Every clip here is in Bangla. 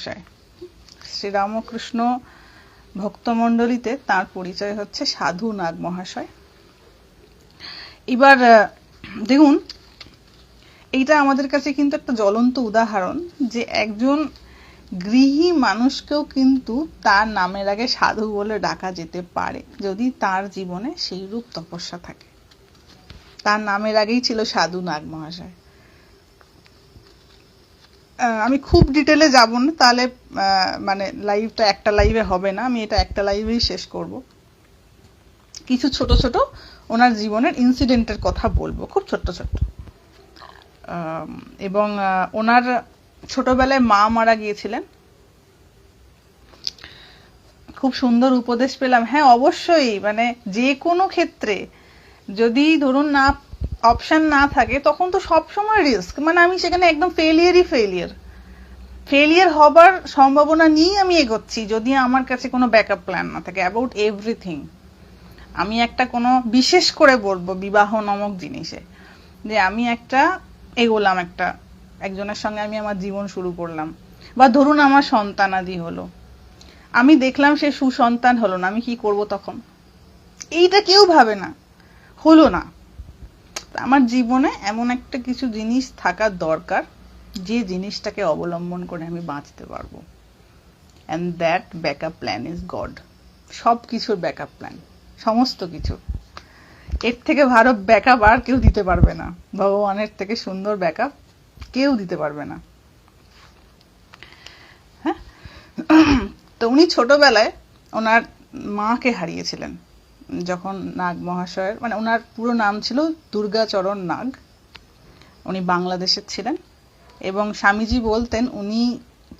মহাশয়। শ্রীরামকৃষ্ণ ভক্তমণ্ডলীতে তার পরিচয় হচ্ছে সাধু নাগ মহাশয়। এবার দেখুন, এইটা আমাদের কাছে কিন্তু একটা জ্বলন্ত উদাহরণ যে একজন গৃহী মানুষকেও কিন্তু তার নামের আগে সাধু বলে ডাকা যেতে পারে যদি তার জীবনে সেই রূপ তপস্যা থাকে। তার নামের আগেই ছিল সাধু নাগ মহাশয়। আমি খুব ডিটেলে যাব না, তাহলে মানে লাইভটা একটা লাইভে হবে না, আমি এটা একটা লাইভেই শেষ করব। কিছু ছোট ছোট ওনার জীবনের ইনসিডেন্টের কথা বলবো, খুব ছোট্ট ছোট্ট। এবং ওনার ছোটবেলায় মা মারা গিয়েছিলেন। খুব সুন্দর উপদেশ পেলাম। হ্যাঁ, অবশ্যই, মানে যে কোনো ক্ষেত্রে যদি ধরুন না অপশন না থাকে তখন তো সবসময় রিস্ক, মানে আমি সেখানে একদম ফেলিয়ার হবার সম্ভাবনা নিয়েই আমি এগোচ্ছি যদি আমার কাছে কোনো ব্যাকআপ প্ল্যান না থাকে অ্যাবাউট এভরিথিং। আমি একটা কোনো বিশেষ করে বলবো বিবাহ নামক জিনিসে যে আমি এগোলাম একজনের সঙ্গে আমি আমার জীবন শুরু করলাম, বা ধরুন আমার সন্তানাদি হলো, আমি দেখলাম সে সুসন্তান হলো না, আমি কি করব তখন? এইটা কেউ ভাবে না, হলো না। আমার জীবনে এমন একটা কিছু জিনিস থাকা দরকার যে জিনিসটাকে অবলম্বন করে আমি বাঁচতে পারবো, and that backup plan is god. সব কিছুর ব্যাকআপ প্ল্যান, সমস্ত কিছু। এর থেকে ভালো ব্যাকআপ আর কেউ দিতে পারবে না, ভগবানের থেকে সুন্দর ব্যাকআপ কেউ দিতে পারবে না। হ্যাঁ, তো উনি ছোটবেলায় ওনার মাকে হারিয়েছিলেন যখন নাগ মহাশয়ের, মানে ওনার পুরো নাম ছিল দুর্গাচরণ নাগ। উনি বাংলাদেশের ছিলেন এবং স্বামীজি বলতেন উনি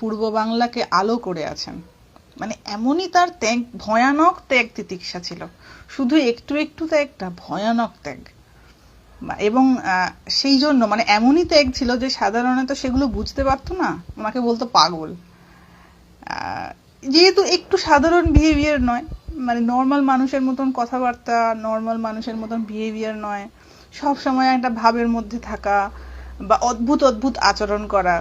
পূর্ব বাংলাকে আলো করে আছেন। মানে এমনই তার ত্যাগ, ভয়ানক ত্যাগ তিতিক্ষা ছিল, শুধু একটু একটু ত্যাগটা, ভয়ানক ত্যাগ। এবং সেই জন্য মানে এমনই ত্যাগ ছিল যে সাধারণত সেগুলো বুঝতে পারতো না, ওনাকে বলতো পাগল। যেহেতু একটু সাধারণ বিহেভিয়ার নয়, মানে নর্মাল মানুষের মতন কথাবার্তা, নর্মাল মানুষের মতন বিহেভিয়ার নয়, সব সময় একটা ভাবের মধ্যে থাকা বা অদ্ভুত অদ্ভুত আচরণ করা,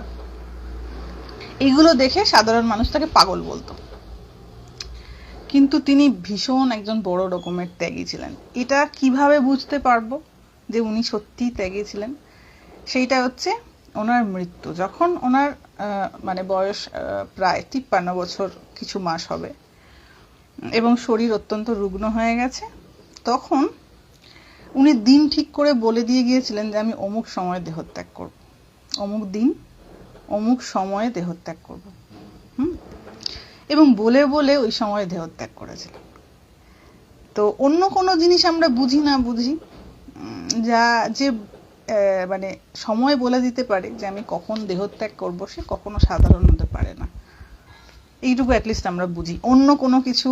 এগুলো দেখে সাধারণ মানুষ তাকে পাগল বলতো। কিন্তু তিনি ভীষণ একজন বড় রকমের ত্যাগী ছিলেন। এটা কিভাবে বুঝতে পারবো যে উনি সত্যিই ত্যাগী ছিলেন? সেইটা হচ্ছে ওনার মৃত্যু, যখন ওনার মানে বয়স প্রায় 53 বছর কিছু মাস হবে এবং শরীর অত্যন্ত রুগ্ন হয়ে গেছে, তখন উনি দিন ঠিক করে বলে দিয়ে গিয়েছিলেন যে আমি অমুক সময়ে দেহত্যাগ করব, অমুক দিন অমুক সময়ে দেহত্যাগ করব। এবং বলে বলে ওই সময় দেহত্যাগ করেছিলেন। তো অন্য কোনো জিনিস আমরা বুঝি না বুঝি, যা যে মানে সময় বলে দিতে পারে যে আমি কখন দেহত্যাগ করব, সে কখনো সাধারণ হতে পারে না। এইটুকু অ্যাটলিস্ট আমরা বুঝি। অন্য কোনো কিছু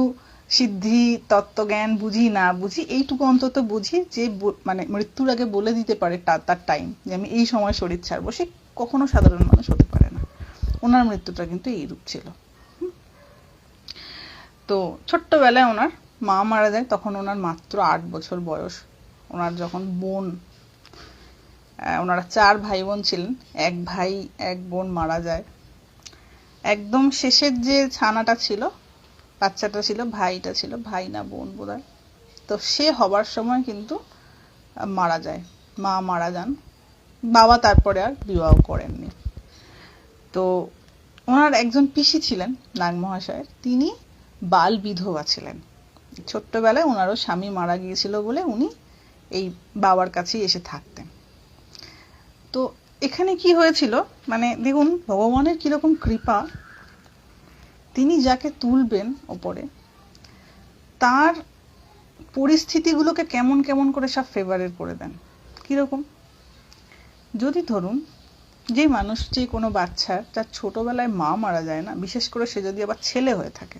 সিদ্ধি তত্ত্বজ্ঞান বুঝি না বুঝি, এইটুকু অন্তত বুঝি যে মানে মৃত্যুর আগে বলে দিতে পারে তার টাইম, যে আমি এই সময় শরীর ছাড়বো, সে কখনো সাধারণ মানুষ হতে পারে না। ওনার মৃত্যুটা কিন্তু এইরূপ ছিল। তো ছোট্টবেলায় ওনার মা মারা যায়, তখন ওনার মাত্র 8 বছর বয়স। ওনার যখন বোন, ওনারা 4 ভাই বোন ছিলেন, 1 ভাই 1 বোন মারা যায়। একদম শেষের যে ছানাটা ছিল, বাচ্চাটা ছিল, ভাইটা ছিল, ভাই না বোন বোধহয়, তো সে হবার সময় কিন্তু মারা যায়, মা মারা যান। বাবা তারপরে আর বিবাহ করেননি। তো ওনার একজন পিসি ছিলেন নাগ মহাশয়ের, তিনি বাল বিধবা ছিলেন। ছোট্টবেলায় ওনারও স্বামী মারা গিয়েছিল বলে উনি এই বাবার কাছেই এসে থাকতেন। তো এখানে কি হয়েছিল, মানে দেখুন ভগবানের কিরকম কৃপা, তিনি যাকে তুলবেন ওপরে তার পরিস্থিতিগুলোকে কেমন কেমন করে সব ফেভারের করে দেন। কিরকম, যদি ধরুন যে মানুষ, যে কোনো বাচ্চার যার ছোটবেলায় মা মারা যায় না, বিশেষ করে সে যদি আবার ছেলে হয়ে থাকে,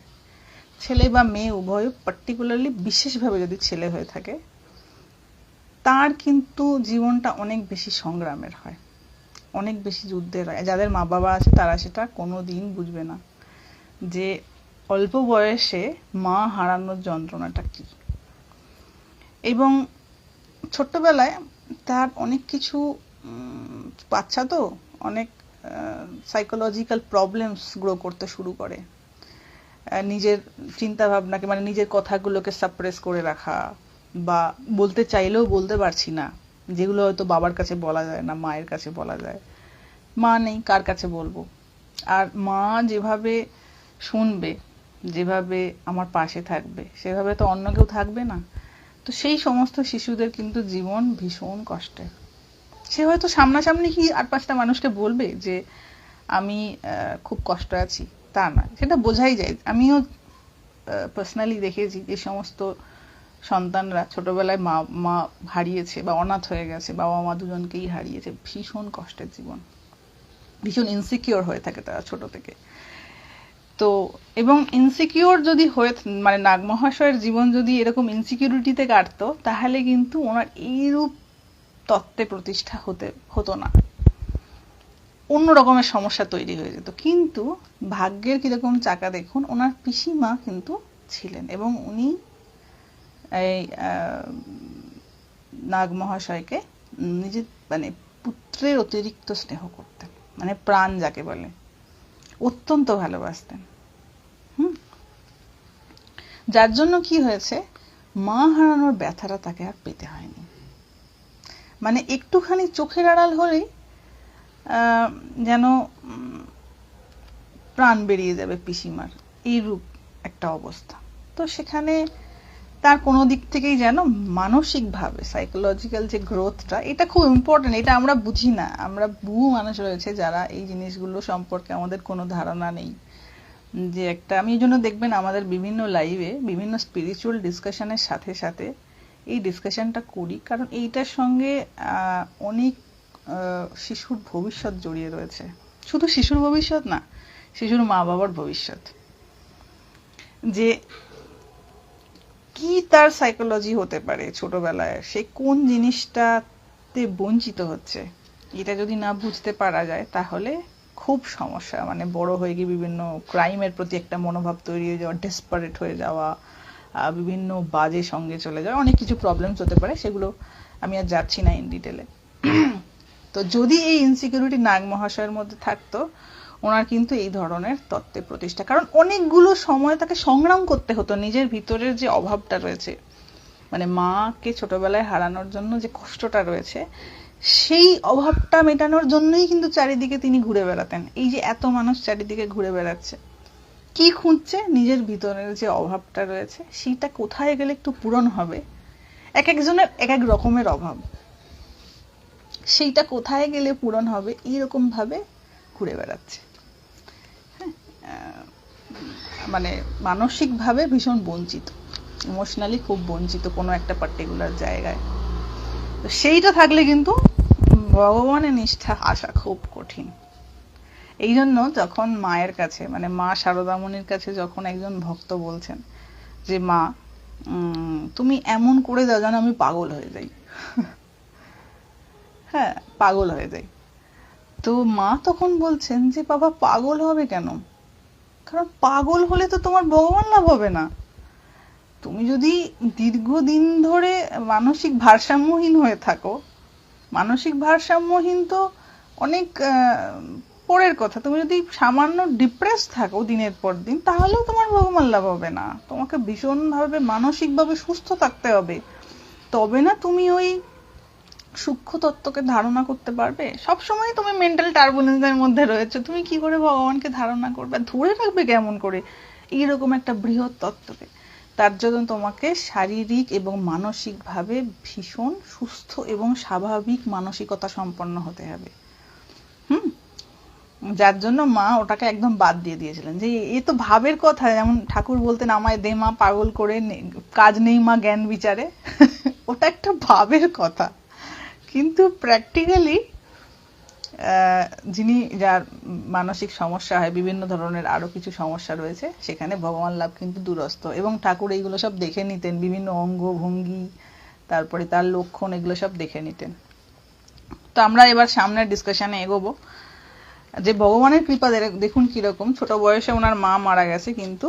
ছেলে বা মেয়ে উভয়, পার্টিকুলারলি বিশেষভাবে যদি ছেলে হয়ে থাকে, তার কিন্তু জীবনটা অনেক বেশি সংগ্রামের হয়, অনেক বেশি যুদ্ধের হয়। যাদের মা বাবা আছে তারা সেটা কোনো দিন বুঝবে না যে অল্প বয়সে মা হারানোর যন্ত্রণাটা কি। এবং ছোট্টবেলায় তার অনেক কিছু, বাচ্চা তো অনেক সাইকোলজিক্যাল প্রবলেমস গ্রো করতে শুরু করে। নিজের চিন্তা ভাবনাকে মানে নিজের কথাগুলোকে সাপ্রেস করে রাখা, বা বলতে চাইলেও বলতে পারছি না, যেগুলো হয়তো বাবার কাছে বলা যায় না, মায়ের কাছে বলা যায়। মা নেই, কার কাছে বলবো? আর মা যেভাবে শুনবে, যেভাবে আমার পাশে থাকবে, সেভাবে তো অন্য কেউ থাকবে না। তো সেই সমস্ত শিশুদের কিন্তু জীবন ভীষণ কষ্টের। সে হয়তো সামনাসামনি কি আর পাঁচটা মানুষকে বলবে যে আমি খুব কষ্ট আছি, তা না, সেটা বোঝাই যায়। আমিও পার্সোনালি দেখেছি যে সমস্ত সন্তানরা ছোটবেলায় মা হারিয়েছে বা অনাথ হয়ে গেছে, বাবা মা দুজনকেই হারিয়েছে, ভীষণ কষ্টের জীবন, ভীষণ ইনসিকিওর হয়ে থাকে তারা ছোট থেকে। তো এবং ইনসিকিওর যদি হয়ে মানে নাগ মহাশয়ের জীবন যদি এরকম ইনসিকিউরিটিতে কাটতো, তাহলে কিন্তু ওনার এইরূপ তত্ত্বে প্রতিষ্ঠা হতো না, অন্য রকমের সমস্যা তৈরি হয়ে যেত। কিন্তু ভাগ্যের কিরকম চাকা দেখুন, ওনার পিসিমা কিন্তু ছিলেন, এবং উনি এই নাগ মহাশয়কে নিজের মানে পুত্রের অতিরিক্ত স্নেহ করতেন, মানে প্রাণ যাকে বলে, অত্যন্ত ভালোবাসতেন। যার জন্য কি হয়েছে, মা হারানোর ব্যথাটা তাকে আর পেতে হয়নি। মানে একটুখানি চোখের আড়াল হলেই যেন প্রাণ বেরিয়ে যাবে পিসিমার, এইরূপ একটা অবস্থা। তো সেখানে তার কোনো দিক থেকেই যেন মানসিকভাবে সাইকোলজিক্যাল যে গ্রোথটা, এটা খুব ইম্পর্টেন্ট। এটা আমরা বুঝি না, আমরা বহু মানুষ রয়েছে যারা এই জিনিসগুলো সম্পর্কে আমাদের কোনো ধারণা নেই। যে একটা আমি এই জন্য দেখবেন আমাদের বিভিন্ন লাইভে বিভিন্ন স্পিরিচুয়াল ডিসকাশনের সাথে সাথে এই ডিসকাশনটা করি, কারণ এইটার সঙ্গে অনেক শিশুর ভবিষ্যৎ জড়িয়ে রয়েছে। শুধু শিশুর ভবিষ্যৎ না, শিশুর মা বাবার ভবিষ্যৎ, যে কি তার সাইকোলজি হতে পারে ছোটবেলায়, সে কোন জিনিসটাতে বঞ্চিত হচ্ছে, এটা যদি না বুঝতে পারা যায় তাহলে খুব সমস্যা। মানে বড় হয়ে গিয়ে বিভিন্ন ক্রাইমের প্রতি একটা মনোভাব তৈরি হয়ে যাওয়া, ডেসপারেট হয়ে যাওয়া, বিভিন্ন বাজে সঙ্গে চলে যাওয়া, অনেক কিছু প্রবলেমস হতে পারে, সেগুলো আমি আর যাচ্ছি না ইন ডিটেলে। তো যদি এই ইনসিকিউরিটি নাগ মহাশয়ের মধ্যে থাকতো, ওনার কিন্তু এই ধরনের তত্ত্বে প্রতিষ্ঠা, কারণ অনেকগুলো সময় তাকে সংগ্রাম করতে হতো নিজের ভিতরের যে অভাবটা রয়েছে, মানে মাকে ছোটবেলায় হারানোর জন্য যে কষ্টটা রয়েছে, সেই অভাবটা মেটানোর জন্যই কিন্তু চারিদিকে তিনি ঘুরে বেড়াতেন। এই যে এত মানুষ চারিদিকে ঘুরে বেড়াচ্ছে, কি খুঁজছে? নিজের ভিতরের যে অভাবটা রয়েছে, সেইটা কোথায় গেলে একটু পূরণ হবে। এক একজনের এক এক রকমের অভাব, সেইটা কোথায় গেলে পূরণ হবে, এইরকম ভাবে ঘুরে বেড়াচ্ছে। মানে মানসিকভাবে ভীষণ বঞ্চিত, ইমোশনালি খুব বঞ্চিত কোনো একটা পার্টিকুলার জায়গায়। তো সেইটা থাকলে কিন্তু ভগবানের নিষ্ঠা আসা খুব কঠিন। এই জন্য যখন মায়ের কাছে মানে মা শারদামণির কাছে যখন একজন ভক্ত বলছেন যে মা তুমি এমন করে দাও যেন আমি পাগল হয়ে যাই, হ্যাঁ পাগল হয়ে যাই, তো মা তখন বলছেন যে বাবা পাগল হবে কেন? কারণ পাগল হলে তো তোমার ভগবান লাভ হবে না। তুমি যদি দীর্ঘদিন ধরে মানসিক ভারসাম্যহীন হয়ে থাকো, মানসিক ভারসাম্যহীন তো অনেক পরের কথা, তুমি যদি সামান্য ডিপ্রেস থাকো দিনের পর দিন, তাহলেও তোমার ভগবান লাভ হবে না। তোমাকে ভীষণভাবে মানসিকভাবে সুস্থ থাকতে হবে, তবে না তুমি ওই সূক্ষ্ম তত্ত্বকে ধারণা করতে পারবে। সবসময় তুমি মেন্টাল টার্বুলেন্সের মধ্যে রয়েছে, তুমি কি করে ভগবানকে ধারণা করবে, ধরে রাখবে কেমন করে এইরকম একটা বৃহৎ তত্ত্বকে? তার জন্য তোমাকে শারীরিক এবং মানসিকভাবে ভীষণ সুস্থ এবং স্বাভাবিক মানসিকতা সম্পন্ন হতে হবে। যার জন্য মা ওটাকে একদম বাদ দিয়ে দিয়েছিলেন, যে এ তো ভাবের কথা। যেমন ঠাকুর বলতেন আমায় দে মা পাগল করে, কাজ নেই মা জ্ঞান বিচারে, ওটা একটা ভাবের কথা। কিন্তু প্র্যাকটিক্যালি যিনি যার মানসিক সমস্যা হয়, বিভিন্ন ধরনের আরো কিছু সমস্যা রয়েছে, সেখানে ভগবান লাভ কিন্তু দূরস্থ। এবং ঠাকুর এইগুলো সব দেখে নিতেন, বিভিন্ন অঙ্গ ভঙ্গি, তারপরে তার লক্ষণ, এগুলো সব দেখে নিতেন। তো আমরা এবার সামনের ডিসকাশনে এগোবো যে ভগবানের কৃপা দেখুন কিরকম। ছোট বয়সে ওনার মা মারা গেছে, কিন্তু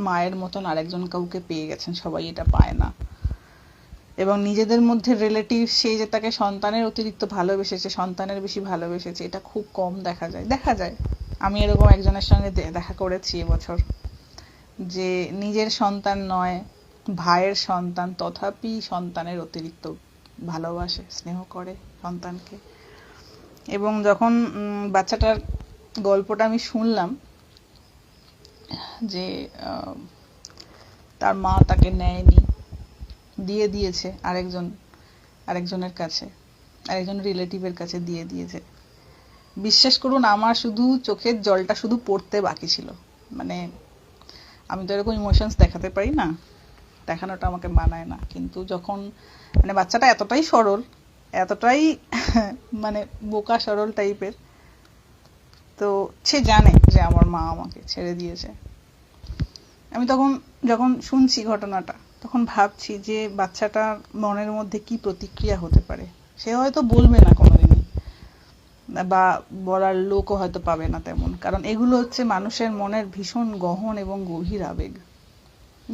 মায়ের মতন আরেকজন কাউকে পেয়ে গেছেন, সবাই এটা পায় না। এবং নিজেদের মধ্যে রিলেটিভ সে যে তাকে সন্তানের অতিরিক্ত ভালোবেসেছে, সন্তানের বেশি ভালোবেসেছে, এটা খুব কম দেখা যায়। আমি এরকম একজনের সঙ্গে দেখা করেছি এবছর, যে নিজের সন্তান নয়, ভাইয়ের সন্তান, তথাপি সন্তানের অতিরিক্ত ভালোবাসে, স্নেহ করে সন্তানকে। এবং যখন বাচ্চাটার গল্পটা আমি শুনলাম, যে তার মা তাকে নেয়নি, দিয়ে দিয়েছে আরেকজনের কাছে, আরেকজন রিলেটিভের কাছে দিয়ে দিয়েছে, বিশ্বাস করুন আমার শুধু চোখের জলটা শুধু পড়তে বাকি ছিল। মানে আমি তো এরকম ইমোশনস দেখাতে পারি না, দেখানোটা আমাকে মানায় না, কিন্তু যখন মানে বাচ্চাটা এতটাই সরল, এতটাই মানে বোকা সরল টাইপের, তো সে জানে যে আমার মা আমাকে ছেড়ে দিয়েছে। আমি তখন যখন শুনছি ঘটনাটা, তখন ভাবছি যে বাচ্চাটার মনের মধ্যে কি প্রতিক্রিয়া হতে পারে। সে হয়তো বলবে না কোনোদিনই, বা বলার লোকও হয়তো পাবে না তেমন, কারণ এগুলো হচ্ছে মানুষের মনের ভীষণ গহন এবং গভীর আবেগ,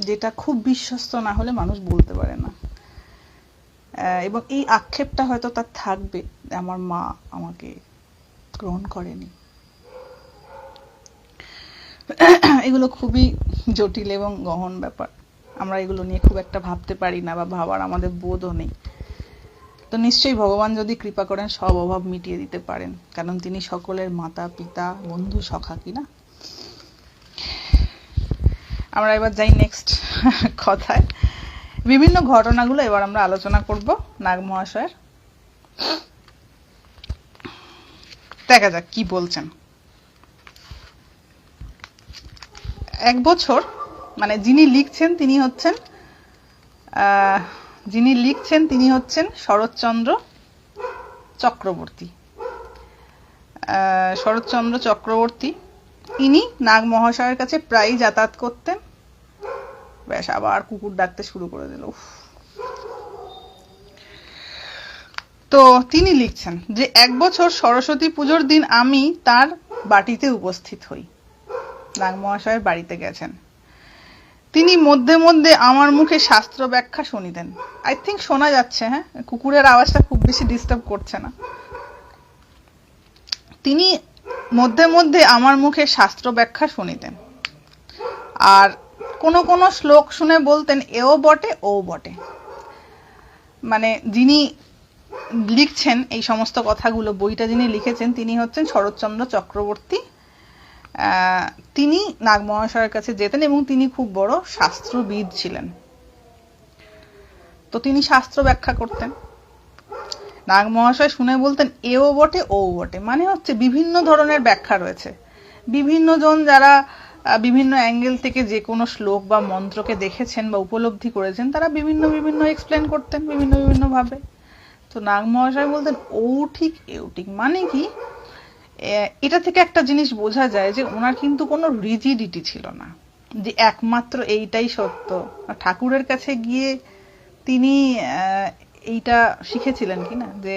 যেটা খুব বিশ্বস্ত না হলে মানুষ বলতে পারে না। এবং এই আক্ষেপটা হয়তো তার থাকবে, আমার মা আমাকে গ্রহণ করেনি। এগুলো খুবই জটিল এবং গহন ব্যাপার, আমরা এগুলো নিয়ে খুব একটা ভাবতে পারি না, বা ভাবার আমাদের বোধও নেই। তো নিশ্চয়ই ভগবান যদি কৃপা করেন সব অভাব মিটিয়ে দিতে পারেন, কারণ তিনি সকলের মাতা, পিতা, বন্ধু, সখা, কিনা। আমরা এবার যাই নেক্সট কথায়। বিভিন্ন ঘটনাগুলো এবার আমরা আলোচনা করব নাগ মহাশয়ের। দেখা যাক কি বলছেন। এক বছর, মানে যিনি লিখছেন তিনি হচ্ছেন শরৎচন্দ্র চক্রবর্তী। শরৎচন্দ্র চক্রবর্তী ইনি নাগ মহাশয়ের কাছে প্রায়ই যাতায়াত করতেন। ব্যাস, আবার কুকুর ডাকতে শুরু করে দিল। তো তিনি লিখছেন যে এক বছর সরস্বতী পুজোর দিন আমি তার বাটিতে উপস্থিত হই। নাগ মহাশয়ের বাড়িতে গেছেন। তিনি মধ্যে মধ্যে আমার মুখে শাস্ত্র ব্যাখ্যা শুনিতেন। আই থিঙ্ক শোনা যাচ্ছে, হ্যাঁ, কুকুরের আওয়াজটা খুব বেশি ডিস্টার্ব করছে না। তিনি মধ্যে মধ্যে আমার মুখে শাস্ত্র ব্যাখ্যা শুনিতেন, আর কোন কোন শ্লোক শুনে বলতেন এও বটে ও বটে। মানে যিনি লিখছেন এই সমস্ত কথাগুলো, বইটা যিনি লিখেছেন, তিনি হচ্ছেন শরৎচন্দ্র চক্রবর্তী। তিনি নাগ মহাশয়ের কাছে যেতেন এবং তিনি খুব বড় শাস্ত্রবিদ ছিলেন। তো তিনি শাস্ত্র ব্যাখ্যা করতেন। নাগ মহাশয় শুনে বলতেন এও বটে ও বটে, মানে হচ্ছে বিভিন্ন ধরনের ব্যাখ্যা রয়েছে। বিভিন্ন জন যারা বিভিন্ন অ্যাঙ্গেল থেকে যে কোনো শ্লোক বা মন্ত্রকে দেখেছেন বা উপলব্ধি করেছেন, তারা বিভিন্ন বিভিন্ন এক্সপ্লেন করতেন বিভিন্ন বিভিন্ন ভাবে। তো নাগ মহাশয় বলতেন ও ঠিক এও ঠিক, মানে কি, এটা থেকে একটা জিনিস বোঝা যায় যে ওনার কিন্তু কোনো রিজিডিটি ছিল না, যে একমাত্র এইটাই সত্য। ঠাকুরের কাছে গিয়ে তিনি এইটা শিখেছিলেন কিনা, যে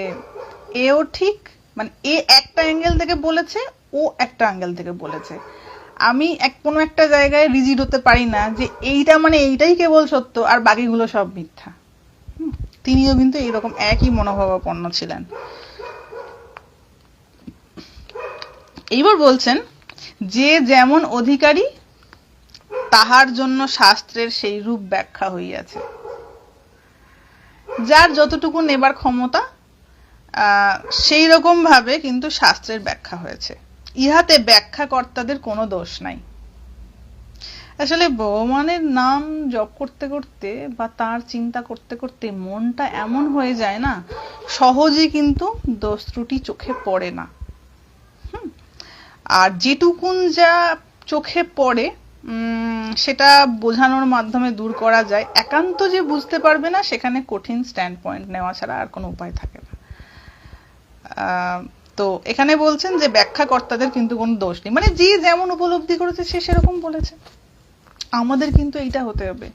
এও ঠিক, মানে এ একটা অ্যাঙ্গেল থেকে বলেছে, ও একটা অ্যাঙ্গেল থেকে বলেছে। আমি কোনো একটা জায়গায় রিজিড হতে পারি না যে এইটা মানে এইটাই কেবল সত্য আর বাকিগুলো সব মিথ্যা। তিনিও কিন্তু এইরকম একই মনোভাবাপন্ন ছিলেন। এইবার বলছেন যে যেমন অধিকারী তাহার জন্য শাস্ত্রের সেই রূপ ব্যাখ্যা হইয়াছে। যার যতটুকু নেবার ক্ষমতা সেই রকম ভাবে কিন্তু শাস্ত্রের ব্যাখ্যা হয়েছে। ইহাতে ব্যাখ্যাকর্তাদের কোনো দোষ নাই। আসলে ভগবানের নাম জপ করতে করতে বা তার চিন্তা করতে করতে মনটা এমন হয়ে যায় না, সহজে কিন্তু দোষ ত্রুটি চোখে পড়ে না। আর যেটুকুন যা চোখে পড়ে সেটা বোঝানোর মাধ্যমে দূর করা যায়। একান্ত যে বুঝতে পারবে না, সেখানে কঠিন স্ট্যান্ড পয়েন্ট নেওয়া ছাড়া আর কোনো উপায় থাকে না। তো এখানে বলছেন যে ব্যাখ্যাকর্তাদের কিন্তু কোনো দোষ নেই, মানে যে যেমন উপলব্ধি করেছে সে সেরকম বলেছে। আমাদের কিন্তু এইটা হতে হবে,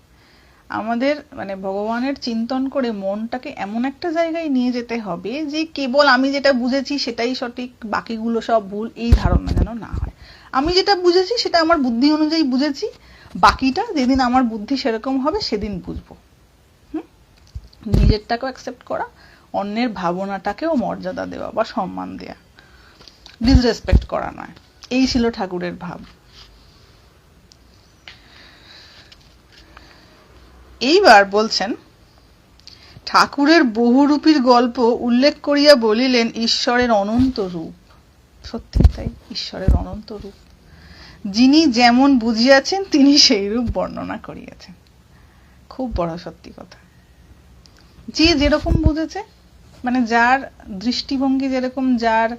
আমাদের মানে ভগবানের চিন্তন করে মনটাকে এমন একটা জায়গায় নিয়ে যেতে হবে যে কেবল আমি যেটা বুঝেছি সেটাই সঠিক, বাকিগুলো সব ভুল, এই ধারণা যেন না হয়। আমি যেটা বুঝেছি সেটা আমার বুদ্ধি অনুযায়ী বুঝেছি, বাকিটা যেদিন আমার বুদ্ধি সেরকম হবে সেদিন বুঝবো। নিজেরটাকেও অ্যাকসেপ্ট করা, অন্যের ভাবনাটাকেও মর্যাদা দেওয়া বা সম্মান দেওয়া, ডিসরেসপেক্ট করা নয়। এই ছিল ঠাকুরের ভাব। এইবার বলছেন, ঠাকুরের বহুরূপীর গল্প উল্লেখ করিয়া বলিলেন ঈশ্বরের অনন্ত রূপ। সত্যি তাই, ঈশ্বরের অনন্ত রূপ। যিনি যেমন বুঝিয়াছেন তিনি সেই রূপ বর্ণনা করিয়াছেন। খুব বড় সত্যি কথা। যে যেরকম বুঝেছে, মানে যার দৃষ্টিভঙ্গি যেরকম, যার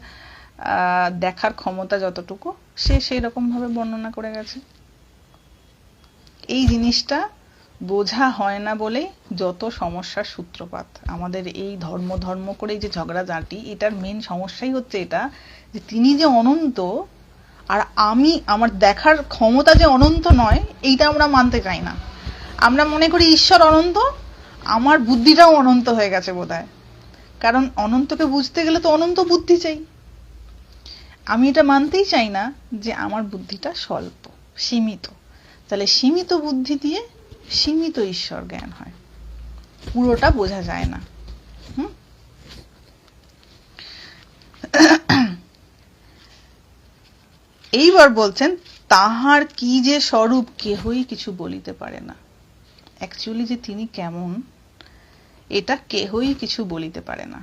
দেখার ক্ষমতা যতটুকু, সে সেই রকম ভাবে বর্ণনা করে গেছে। এই জিনিসটা বোঝা হয় না বলেই যত সমস্যার সূত্রপাত। আমাদের এই ধর্ম ধর্ম করে যে ঝগড়াঝাঁটি, এটার মেন সমস্যাই হচ্ছে এটা যে তিনি যে অনন্ত আর আমার দেখার ক্ষমতা যে অনন্ত নয়, এইটা আমরা মানতে চাই না। আমরা মনে করি ঈশ্বর অনন্ত, আমার বুদ্ধিটাও অনন্ত হয়ে গেছে বোধহয়। কারণ অনন্তকে বুঝতে গেলে তো অনন্ত বুদ্ধি চাই। আমি এটা মানতেই চাই না যে আমার বুদ্ধিটা স্বল্প, সীমিত। তাহলে সীমিত বুদ্ধি দিয়ে সীমিত ঈশ্বর জ্ঞান হয়, পুরোটা বোঝা যায় না। এইবার বলছেন, তাহার কি যে স্বরূপ কেহই কিছু বলিতে পারে না। অ্যাকচুয়ালি যে তিনি কেমন, এটা কেহই কিছু বলিতে পারে না।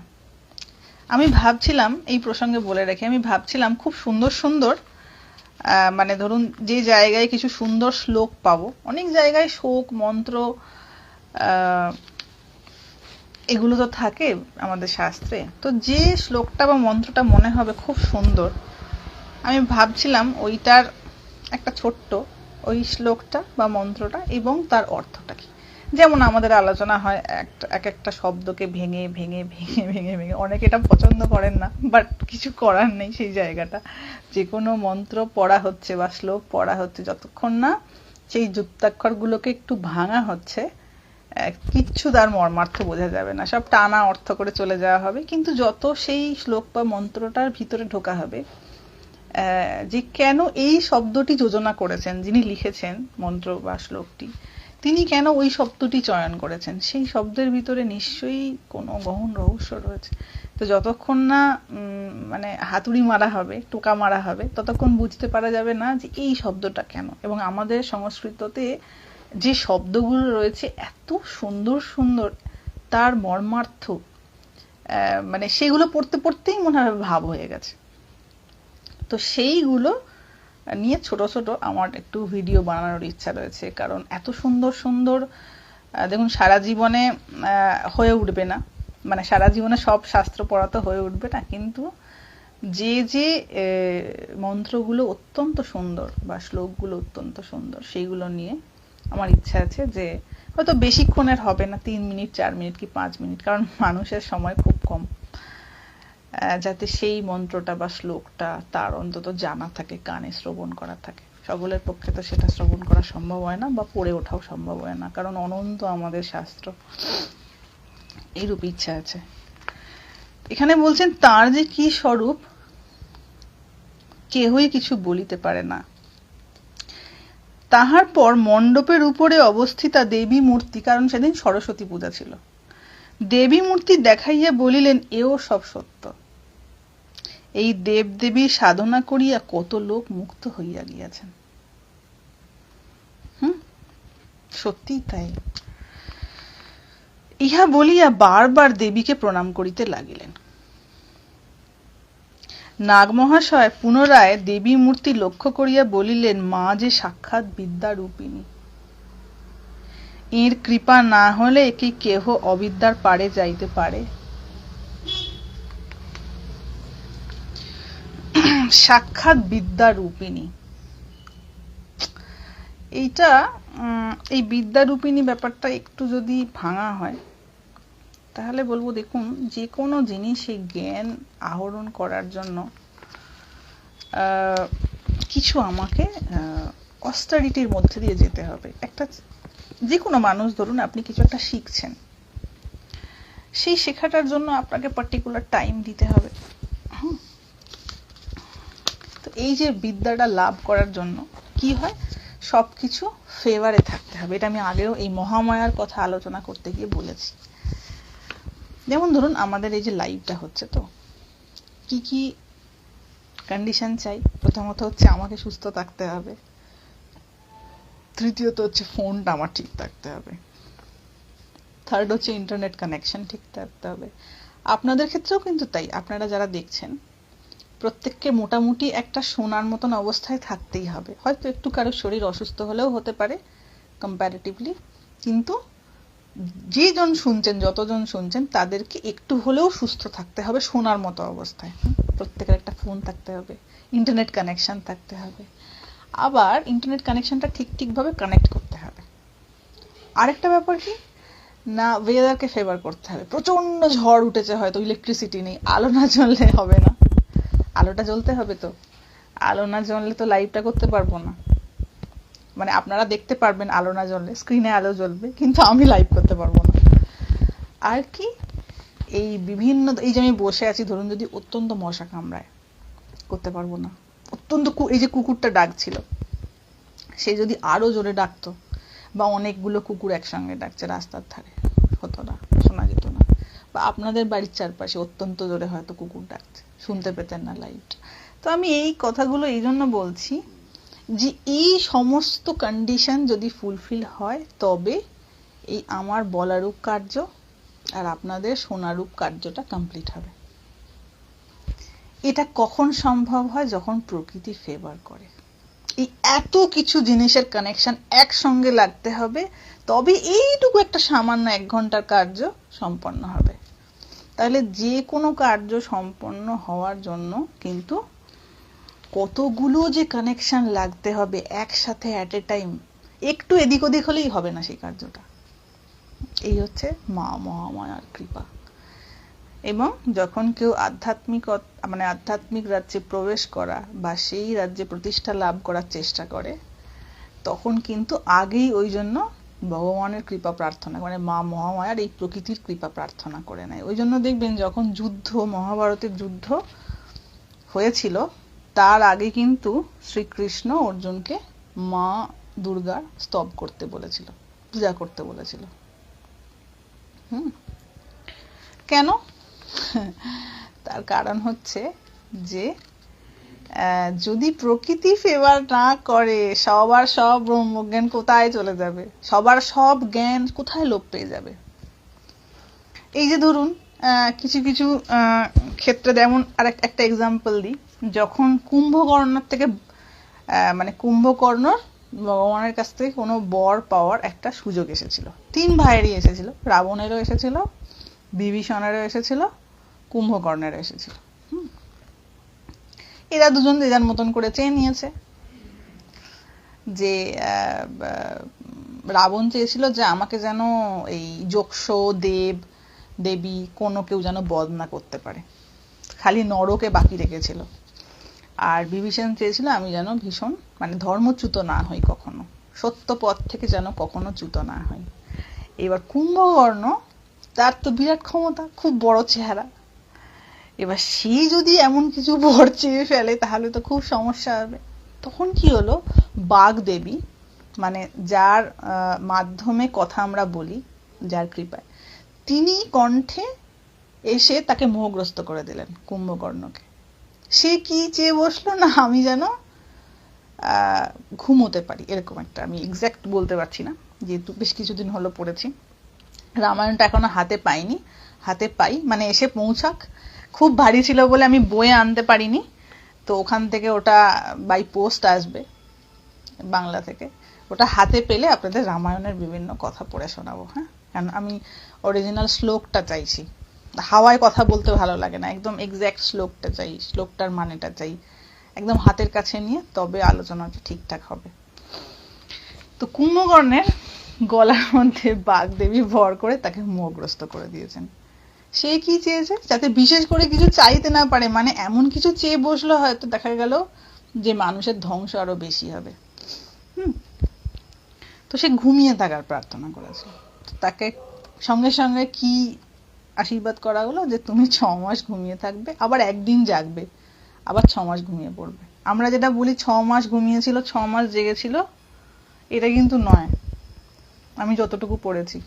আমি ভাবছিলাম, এই প্রসঙ্গে বলে রাখি, আমি ভাবছিলাম খুব সুন্দর সুন্দর, মানে ধরুন যে জায়গায় কিছু সুন্দর শ্লোক পাবো, অনেক জায়গায় শোক মন্ত্র এগুলো তো থাকে আমাদের শাস্ত্রে, তো যে শ্লোকটা বা মন্ত্রটা মনে হবে খুব সুন্দর, আমি ভাবছিলাম ওইটার একটা ছোট্ট ওই শ্লোকটা বা মন্ত্রটা এবং তার অর্থটা কি। যেমন আমাদের আলোচনা হয় এক একটা শব্দকে ভেঙে ভেঙে ভেঙে ভেঙে ভেঙে, অনেকে এটা পছন্দ করেন না, বাট কিছু করার নেই। সেই জায়গাটা, যে কোনো মন্ত্র পড়া হচ্ছে বা শ্লোক পড়া হচ্ছে, যতক্ষণ না সেই যুক্তাক্ষরগুলোকে একটু ভাঙা হচ্ছে, কিচ্ছু তার মর্মার্থ বোঝা যাবে না, সব টানা অর্থ করে চলে যাওয়া হবে। কিন্তু যত সেই শ্লোক বা মন্ত্রটার ভিতরে ঢোকা হবে, যে কেন এই শব্দটি যোজনা করেছেন, যিনি লিখেছেন মন্ত্র বা শ্লোকটি, তিনি কেন ওই শব্দটি চয়ন করেছেন, সেই শব্দের ভিতরে নিশ্চয়ই কোনো গহন রহস্য রয়েছে। তো যতক্ষণ না মানে হাতুড়ি মারা হবে, টোকা মারা হবে, ততক্ষণ বুঝতে পারা যাবে না যে এই শব্দটা কেন। এবং আমাদের সংস্কৃততে যে শব্দগুলো রয়েছে এত সুন্দর সুন্দর, তার মর্মার্থ মানে সেগুলো পড়তে পড়তেই মনে হয় ভাব হয়ে গেছে। তো সেইগুলো নিয়ে ছোট ছোট আমার একটু ভিডিও বানানোর ইচ্ছা রয়েছে। কারণ এত সুন্দর সুন্দর, দেখুন সারা জীবনে হয়ে উঠবে না, মানে সারা জীবনে সব শাস্ত্র পড়া তো হয়ে উঠবে না, কিন্তু যে যে মন্ত্রগুলো অত্যন্ত সুন্দর বা শ্লোকগুলো অত্যন্ত সুন্দর, সেইগুলো নিয়ে আমার ইচ্ছা আছে যে হয়তো বেশিক্ষণের হবে না, 3 মিনিট 4 মিনিট কি 5 মিনিট, কারণ মানুষের সময় খুব কম, যাতে সেই মন্ত্রটা বা শ্লোকটা তার অন্তত জানা থাকে, কানে শ্রবণ করা থাকে। সকলের পক্ষে তো সেটা শ্রবণ করা সম্ভব হয় না বা পড়ে ওঠাও সম্ভব হয় না, কারণ অনন্ত আমাদের শাস্ত্র। এইরূপ ইচ্ছা আছে। এখানে বলছেন তার যে কি স্বরূপ কেহই কিছু বলিতে পারে না। তাহার পর মণ্ডপের উপরে অবস্থিতা দেবী মূর্তি, কারণ সেদিন সরস্বতী পূজা ছিল, দেবী মূর্তি দেখাইয়া বলিলেন এও সব সত্য। এই দেবদেবীর সাধনা করিয়া কত লোক মুক্ত হইয়া গিয়াছেন। সত্যি তাই। ইহা বলিয়া বারবার দেবীকে প্রণাম করিতে লাগিলেন। নাগমহাশয় পুনরায় দেবী মূর্তি লক্ষ্য করিয়া বলিলেন, মা যে সাক্ষাৎ বিদ্যারূপিণী, এর কৃপা না হলে কি কেহ অবিদ্যার পারে যাইতে পারে? সাক্ষাৎ বিদ্যারূপিণী, এইটা এই বিদ্যারূপিণী ব্যাপারটা একটু যদি ভাঙা হয়, তাহলে বলবো দেখুন, যে কোনো জিনিসে জ্ঞান আহরণ করার জন্য কিছু আমাকে অস্টারিটির মধ্যে দিয়ে যেতে হবে। একটা যে কোনো মানুষ, ধরুন আপনি কিছু একটা শিখছেন, সেই শেখাটার জন্য আপনাকে পার্টিকুলার টাইম দিতে হবে। তো এই যে বিদ্যাটা লাভ করার জন্য কি হয়, সবকিছু ফেভারে থাকতে হবে। এটা আমি আগেও এই মহামায়ার কথা আলোচনা করতে গিয়ে বলেছি। যেমন ধরুন আমাদের এই যে লাইভটা হচ্ছে, তো কি কি কন্ডিশন চাই? প্রথমত হচ্ছে আমাকে সুস্থ থাকতে হবে, তৃতীয়ত হচ্ছে ফোনটা আমার ঠিক থাকতে হবে, থার্ড হচ্ছে ইন্টারনেট কানেকশন ঠিক থাকতে হবে। আপনাদের ক্ষেত্রেও কিন্তু তাই, আপনারা যারা দেখছেন প্রত্যেককে মোটামুটি একটা শোনার মতন অবস্থায় থাকতেই হবে। হয়তো একটু কারো শরীর অসুস্থ হলেও হতে পারে কম্প্যারেটিভলি, কিন্তু যেজন শুনছেন, যতজন শুনছেন, তাদেরকে একটু হলেও সুস্থ থাকতে হবে, শোনার মতো অবস্থায়। প্রত্যেকের একটা ফোন থাকতে হবে, ইন্টারনেট কানেকশন থাকতে হবে, আবার ইন্টারনেট কানেকশনটা ঠিকভাবে কানেক্ট করতে হবে। আরেকটা ব্যাপার কি না, ওয়েদারকে ফেভার করতে হবে। প্রচন্ড ঝড় উঠেছে, হয়তো ইলেকট্রিসিটি নেই, আলো না জ্বললে হবে না, আলোটা জ্বলতে হবে। তো আলো না জ্বললে তো লাইভটা করতে পারবো না। মানে আপনারা দেখতে পারবেন আলো না জ্বললে, স্ক্রিনে আলো জ্বলবে, কিন্তু আমি লাইভ করতে পারবো না। আর কি, এই বিভিন্ন, এই যে আমি বসে আছি, ধরুন যদি অত্যন্ত মশা কামড়ায়, করতে পারবো না। অত্যন্ত, এই যে কুকুরটা ডাকছিল, সে যদি আরো জোরে ডাকতো, বা অনেকগুলো কুকুর একসঙ্গে ডাকছে রাস্তার ধারে, হতো না, শোনা যেত না। বা আপনাদের বাড়ির চারপাশে অত্যন্ত জোরে হয়তো কুকুর ডাকছে, শুনতে পেতেন না লাইভটা। তো আমি এই কথাগুলো এই জন্য বলছি যে এই সমস্ত কন্ডিশন যদি ফুলফিল হয়, তবে এই আমার বলারূপ কার্য আর আপনাদের শোনারূপ কার্যটা কমপ্লিট হবে। এটা কখন সম্ভব হয়? যখন প্রকৃতি ফেভার করে। এই এত কিছু জিনিসের কানেকশন একসঙ্গে লাগতে হবে, তবে এইটুকু একটা সামান্য 1 ঘন্টার কার্য সম্পন্ন হবে। তাহলে যে কোনো কার্য সম্পন্ন হওয়ার জন্য কিন্তু কতগুলো যে কানেকশন লাগতে হবে একসাথে অ্যাট এ টাইম, একটু এদিক ওদিক হলেই হবে না সেই কার্যটা। এই হচ্ছে মা মহামায়ার কৃপা। এবং যখন কেউ আধ্যাত্মিক রাজ্যে প্রবেশ করা বা সেই রাজ্যে প্রতিষ্ঠা লাভ করার চেষ্টা করে, তখন কিন্তু আগেই ওই জন্য ভগবানের কৃপা প্রার্থনা, মানে মা মহামায়ার এই প্রকৃতির কৃপা প্রার্থনা করে নেয়। ওই জন্য দেখবেন যখন যুদ্ধ, মহাভারতের যুদ্ধ হয়েছিল, তার আগে কিন্তু শ্রীকৃষ্ণ অর্জুনকে মা দুর্গার স্তব করতে বলেছিল, পূজা করতে বলেছিল। কেন? তার কারণ হচ্ছে যে যদি প্রকৃতি ফেভার না করে, সবার সব ব্রহ্মজ্ঞান কোথায় চলে যাবে, সবার সব জ্ঞান কোথায় লোপ পেয়ে যাবে। এই যে ধরুন কিছু কিছু ক্ষেত্রে, যেমন আর একটা এক্সাম্পল দিই, যখন কুম্ভকর্ণর থেকে মানে কুম্ভকর্ণর ভগবানের কাছ থেকে কোনো বর পাওয়ার একটা সুযোগ এসেছিল, 3 ভাইয়েরই এসেছিল, রাবণেরও এসেছিল, বিভীষণেরও এসেছিল, কুম্ভকর্ণেরও এসেছিল। এরা দুজন যে যার মতন করে চেয়ে নিয়েছে। যে রাবণ চেয়েছিল যে আমাকে যেন এই যক্ষ, দেব, দেবী কোনো কেউ যেন বধ না করতে পারে, খালি নরকে বাকি রেখেছিল। আর বিভীষণ চেয়েছিল আমি যেন ভীষণ মানে ধর্মচ্যুত না হই, কখনো সত্য পথ থেকে যেন কখনো চ্যুত না হই। এবার কুম্ভকর্ণ, তার তো বিরাট ক্ষমতা, খুব বড় চেহারা, এবার সে যদি এমন কিছু বর চেয়ে ফেলে তাহলে তো খুব সমস্যা হবে। তখন কি হলো, বাগদেবী, মানে যার মাধ্যমে কথা আমরা বলি, যার কৃপায়, তিনি কণ্ঠে এসে তাকে মোহগ্রস্ত করে দিলেন কুম্ভকর্ণকে। সে কি চেয়ে বসলো না, আমি যেন ঘুমোতে পারি, এরকম একটা, আমি এক্সাক্ট বলতে পারছি না, যেহেতু বেশ কিছুদিন হলো পড়েছি, রামায়ণটা এখনো হাতে পাইনি, হাতে পাই মানে এসে পৌঁছাক। খুব ভারী ছিল বলে আমি বয়ে আনতে পারিনি, তো ওখান থেকে ওটা বাই পোস্ট আসবে বাংলা থেকে, ওটা হাতে পেলে আপনাদের রামায়ণের বিভিন্ন কথা পড়ে শোনাবো। হ্যাঁ, কারণ আমি অরিজিনাল শ্লোকটা চাইছি, হাওয়ায় কথা বলতে ভালো লাগে না, একদম এক্স্যাক্ট শ্লোকটা চাই, শ্লোকটার মানেটা চাই, একদম হাতের কাছে নিয়ে তবে আলোচনাটা ঠিকঠাক হবে। তো কুম্ভকর্ণের গলার মধ্যে বাগদেবী ভর করে তাকে মোহগ্রস্ত করে দিয়েছেন। সে কি চেয়েছে, যাতে বিশেষ করে কিছু চাইতে না পারে, মানে এমন কিছু চেয়ে বসলো হয়তো দেখা গেল যে মানুষের ধ্বংস আরো বেশি হবে। তো সে ঘুমিয়ে থাকার প্রার্থনা করেছে। তাকে সঙ্গে সঙ্গে কি আশীর্বাদ করা হলো, যে তুমি 6 মাস ঘুমিয়ে থাকবে, আবার একদিন জাগবে, আবার 6 মাস ঘুমিয়ে পড়বে। আমরা যেটা বলি 6 মাস ঘুমিয়েছিল 6 মাস জেগেছিল, এটা কিন্তু নয়। আমি যতটুকু পড়েছি,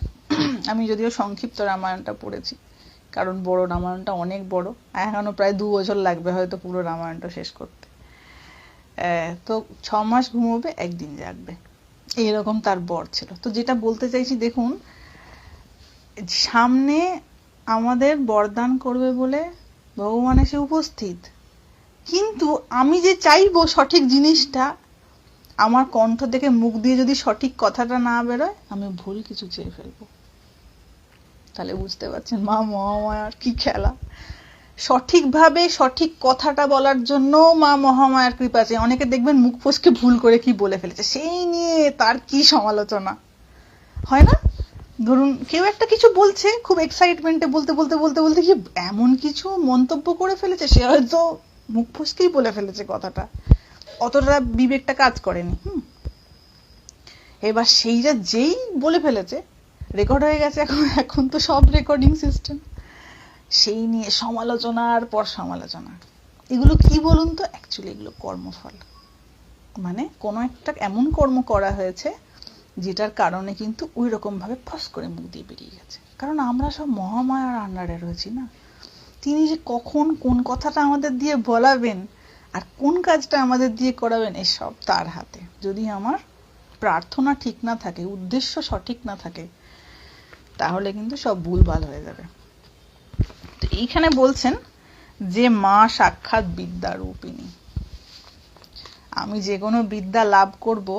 আমি যদিও সংক্ষিপ্ত রামায়ণটা পড়েছি, কারণ বড় রামায়ণটা অনেক বড়, এখনো প্রায় 2 বছর লাগবে হয়তো পুরো রামায়ণটা শেষ করতে। তো 6 মাস ঘুমোবে, 1 দিন জাগবে, এইরকম তার বর ছিল। তো যেটা বলতে চাইছি, দেখুন সামনে আমাদের বরদান করবে বলে ভগবান এসে উপস্থিত, কিন্তু আমি যে চাইবো সঠিক জিনিসটা, আমার কণ্ঠ থেকে মুখ দিয়ে যদি সঠিক কথাটা না বেরোয়, আমি ভুল কিছু চেয়ে ফেলবো। তাহলে বুঝতে পারছেন মা মহামায়ার কি খেলা। সঠিকভাবে সঠিক কথাটা বলার জন্য মা মহামায়ার কৃপা আছে। অনেকে দেখবেন মুখ ফসকে ভুল করে কি বলে ফেলেছে, সেই নিয়ে তার কি সমালোচনা হয় না। ধরুন কেউ একটা কিছু বলছে, খুব এক্সাইটমেন্টে বলতে বলতে বলতে বলতে কি এমন কিছু মন্তব্য করে ফেলেছে, সে হয়তো মুখ ফসকেই বলে ফেলেছে কথাটা, অতটা বিবেকটা কাজ করেনি। এবার সেইটা যেই বলে ফেলেছে, রেকর্ড হয়ে গেছে, এখন তো সব রেকর্ডিং সিস্টেম, সেই নিয়ে সমালোচনার পর সমালোচনা। এগুলো কি বলুন তো, অ্যাকচুয়ালি এগুলো কর্মফল। মানে কোনো একটা এমন কর্ম করা হয়েছে যেটার কারণে কিন্তু ওই রকম ভাবে ফস করে মুখ দিয়ে বেরিয়ে গেছে। কারণ আমরা সব মহামায়ার আন্ডারে রয়েছি না। তিনি যে কখন কোন কথাটা আমাদের দিয়ে বলাবেন আর কোন কাজটা আমাদের দিয়ে করাবেন, এসব তার হাতে। যদি আমার প্রার্থনা ঠিক না থাকে, উদ্দেশ্য সঠিক না থাকে, তাহলে কিন্তু সব ভুলভাল হয়ে যাবে। তো এইখানে বলছেন যে মা সাক্ষাৎ বিদ্যারূপিণী। আমি যে কোনো বিদ্যা লাভ করব,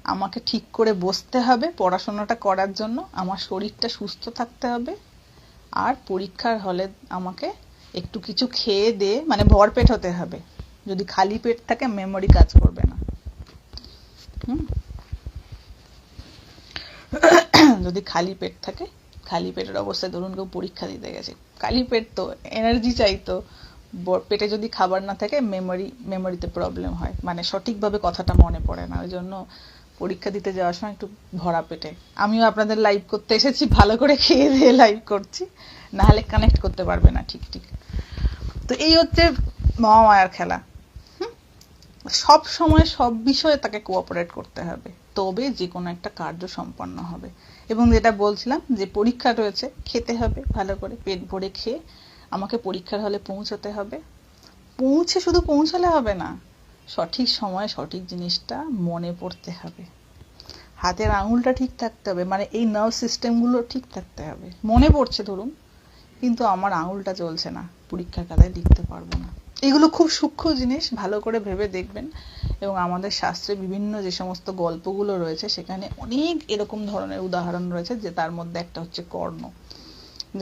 আমাকে ঠিক করে বসতে হবে পড়াশোনাটা করার জন্য, আমার শরীরটা সুস্থ থাকতে হবে, আর পরীক্ষার হলে আমাকে একটু কিছু খেয়ে দিয়ে, মানে ভরপেট হতে হবে। যদি খালি পেট থাকে মেমোরি কাজ করবে না। যদি খালি পেট থাকে, খালি পেটের অবস্থায় ধরুন কেউ পরীক্ষা দিতে গেছে, খালি পেট তো এনার্জি চাইতো, পেটে যদি খাবার না থাকে মেমোরিতে প্রবলেম হয়, মানে সঠিকভাবে কথাটা মনে পড়ে না। ওই জন্য পরীক্ষা দিতে যাওয়ার সময় একটু ভরা পেটে। আমিও আপনাদের লাইভ করতে এসেছি, ভালো করে খেয়ে দিয়ে লাইভ করছি, না হলে কানেক্ট করতে পারবে না ঠিক। তো এই হচ্ছে মহামায়ার খেলা। সব সময় সব বিষয়ে তাকে কোঅপারেট করতে হবে, তবে যে কোনো একটা কার্য সম্পন্ন হবে। এবং যেটা বলছিলাম যে পরীক্ষা রয়েছে, খেতে হবে ভালো করে, পেট ভরে খেয়ে আমাকে পরীক্ষার হলে পৌঁছতে হবে। শুধু পৌঁছালে হবে না, সঠিক সময়ে সঠিক জিনিসটা মনে পড়তে হবে, হাতের আঙুলটা ঠিক থাকতে হবে, মানে এই নার্ভ সিস্টেমগুলো ঠিক থাকতে হবে। মনে পড়ছে ধরুন, কিন্তু আমার আঙুলটা চলছে না, পরীক্ষার খাতায় লিখতে পারবো না। এগুলো খুব সূক্ষ্ম জিনিস, ভালো করে ভেবে দেখবেন। এবং আমাদের শাস্ত্রে বিভিন্ন যে সমস্ত গল্পগুলো রয়েছে, সেখানে অনেক এরকম ধরনের উদাহরণ রয়েছে, যে তার মধ্যে একটা হচ্ছে কর্ণ।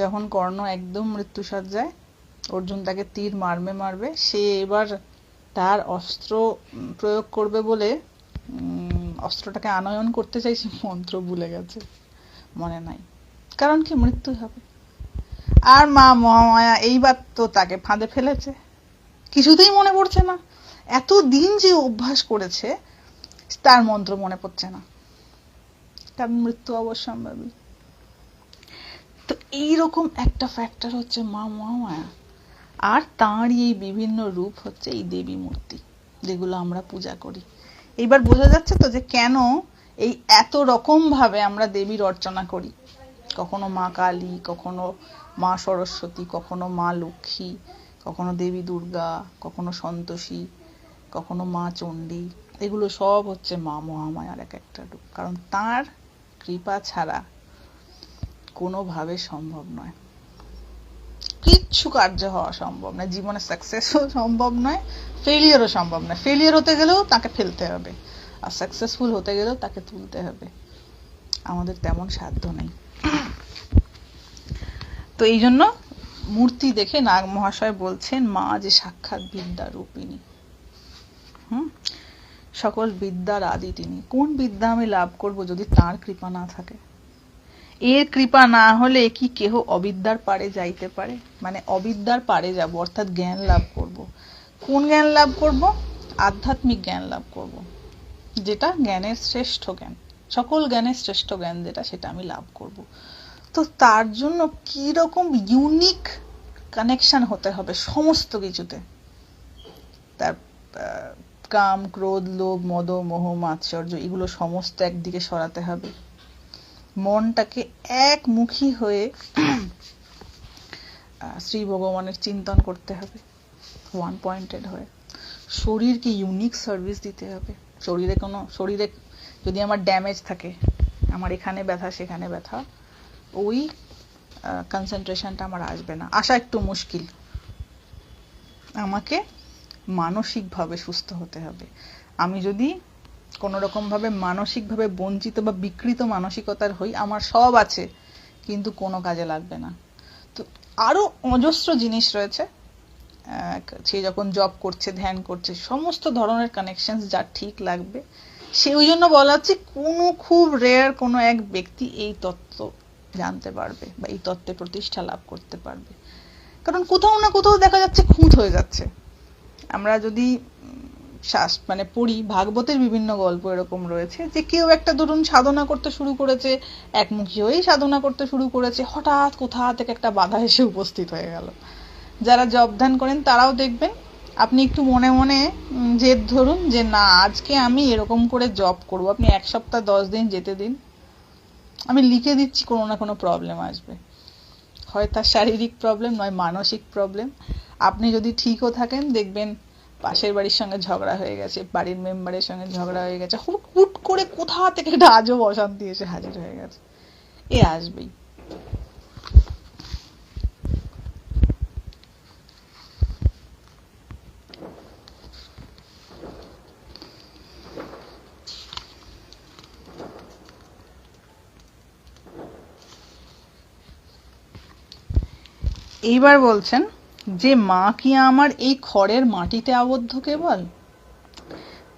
যখন কর্ণ একদম মৃত্যুসজ্জায়, অর্জুন তাকে তীর মারবে, সে এবার তার অস্ত্র প্রয়োগ করবে বলে অস্ত্রটাকে আনয়ন করতে চাইছে, মন্ত্র ভুলে গেছে, মনে নাই, কারণ কি মৃত্যু হবে। আর মা মহামায়া এইবার তো তাকে ফাঁদে ফেলেছে, কিছুতেই মনে পড়ছে না। এতদিন যে অভ্যাস করেছে, তার মন্ত্র মনে পড়ছে না, কারণ মৃত্যু অবশ্যম্ভাবী। তো এইরকম একটা ফ্যাক্টর হচ্ছে মা মহামায়া। আর তাঁরই এই বিভিন্ন রূপ হচ্ছে এই দেবী মূর্তি, যেগুলো আমরা পূজা করি। এইবার বোঝা যাচ্ছে তো যে কেন এই এত রকম ভাবে আমরা দেবীর অর্চনা করি। কখনো মা কালী, কখনো মা সরস্বতী, কখনো মা লক্ষ্মী, কখনো দেবী দুর্গা, কখনো সন্তোষী, কখনো মা চণ্ডী। এগুলো সব হচ্ছে মা মহামায়ার এক একটা রূপ, কারণ তার কৃপা ছাড়া কোনোভাবে সম্ভব নয়, কিচ্ছু কার্য হওয়া সম্ভব নয়, জীবনে সাকসেসও সম্ভব নয়, ফেলিয়ারও সম্ভব নয়। ফেলিয়ার হতে গেলেও তাকে ফেলতে হবে, আর সাকসেসফুল হতে গেলেও তাকে তুলতে হবে। আমাদের তেমন সাধ্য নেই। তো এই জন্য মূর্তি দেখে নাগ মহাশয় বলছেন মা যে সাক্ষাৎ বিদ্যা রূপিণী, সকল বিদ্যার আদি তিনি। কোন বিদ্যা আমি লাভ করব যদি তার কৃপা না থাকে? এর কৃপা না হলে কি কেহ অবিদ্যার পারে যাইতে পারে? মানে অবিদ্যার পারে যাব, অর্থাৎ জ্ঞান লাভ করব। কোন জ্ঞান লাভ করব? আধ্যাত্মিক জ্ঞান লাভ করব, যেটা জ্ঞানের শ্রেষ্ঠ জ্ঞান, সকল জ্ঞানের শ্রেষ্ঠ জ্ঞান যেটা, সেটা আমি লাভ করব। তো তার জন্য কি রকম ইউনিক কানেকশন হতে হবে সমস্ত কিছুতে। তার কাম, ক্রোধ, লোভ, মদ, মোহ, মাৎসর্য, এগুলো সমস্ত একদিকে সরাতে হবে। মনটাকে একমুখী হয়ে শ্রী ভগবানের চিন্তন করতে হবে ওয়ান পয়েন্টেড হয়ে। শরীরকে ইউনিক সার্ভিস দিতে হবে। শরীরে যদি আমার ড্যামেজ থাকে, আমার এখানে ব্যথা সেখানে ব্যথা, ওই কনসেন্ট্রেশনটা আমার আসবে না, আসা একটু মুশকিল। আমাকে মানসিকভাবে সুস্থ হতে হবে। আমি যদি কোনো রকমভাবে মানসিকভাবে বঞ্চিত বা বিকৃত মানসিকতার হই, আমার সব আছে কিন্তু কোনো কাজে লাগবে না। তো আরো অজস্র জিনিস রয়েছে। সে যখন জব করছে, ধ্যান করছে, সমস্ত ধরনের কানেকশন যা ঠিক লাগবে, সে ওই জন্য বলা হচ্ছে কোনো খুব রেয়ার কোনো এক ব্যক্তি এই তত্ত্ব জানতে পারবে বা এই তত্ত্বে প্রতিষ্ঠা লাভ করতে পারবে। কারণ কোথাও না কোথাও দেখা যাচ্ছে খুঁত হয়ে যাচ্ছে। আমরা যদি মানে পড়ি, ভাগবতের বিভিন্ন গল্প এরকম রয়েছে যে কেউ একটা ধরুন সাধনা করতে শুরু করেছে, একমুখী হয়েই সাধনা করতে শুরু করেছে, হঠাৎ কোথা থেকে একটা বাধা এসে উপস্থিত হয়ে গেল। যারা জব ধ্যান করেন তারাও দেখবেন, আপনি একটু মনে মনে জেদ ধরুন যে না আজকে আমি এরকম করে জব করব, আপনি 1 সপ্তাহ 10 দিন যেতে দিন, আমি লিখে দিচ্ছি কোনো না কোনো প্রবলেম আসবে। হয় তার শারীরিক প্রবলেম, নয় মানসিক প্রবলেম। আপনি যদি ঠিকও থাকেন, দেখবেন পাশের বাড়ির সঙ্গে ঝগড়া হয়ে গেছে, বাড়ির মেম্বারের সঙ্গে ঝগড়া হয়ে গেছে, হুট করে কোথা থেকে একটা আজব অশান্তি এসে হাজির হয়ে গেছে। এ আসবেই। এইবার বলছেন যে মা কি আমার এই খড়ের মাটিতে আবদ্ধ কেবল,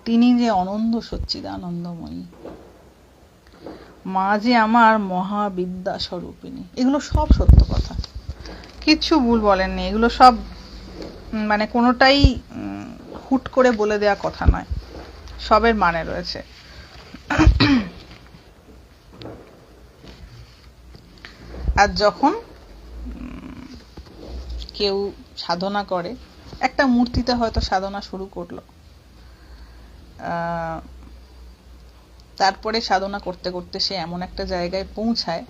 তিনি যে অনন্ত সচ্চিদানন্দময়ী, মা যে আমার মহাবিদ্যা স্বরূপিণী। এগুলো সব সত্য কথা, কিচ্ছু ভুল বলেননি। এগুলো সব মানে কোনোটাই হুট করে বলে দেয়া কথা নয়, সবের মানে রয়েছে। আর যখন কেউ সাধনা করে, একটা মূর্তিতে হয়তো সাধনা শুরু করলো, তারপরে সাধনা করতে করতে সে এমন একটা জায়গায় পৌঁছায়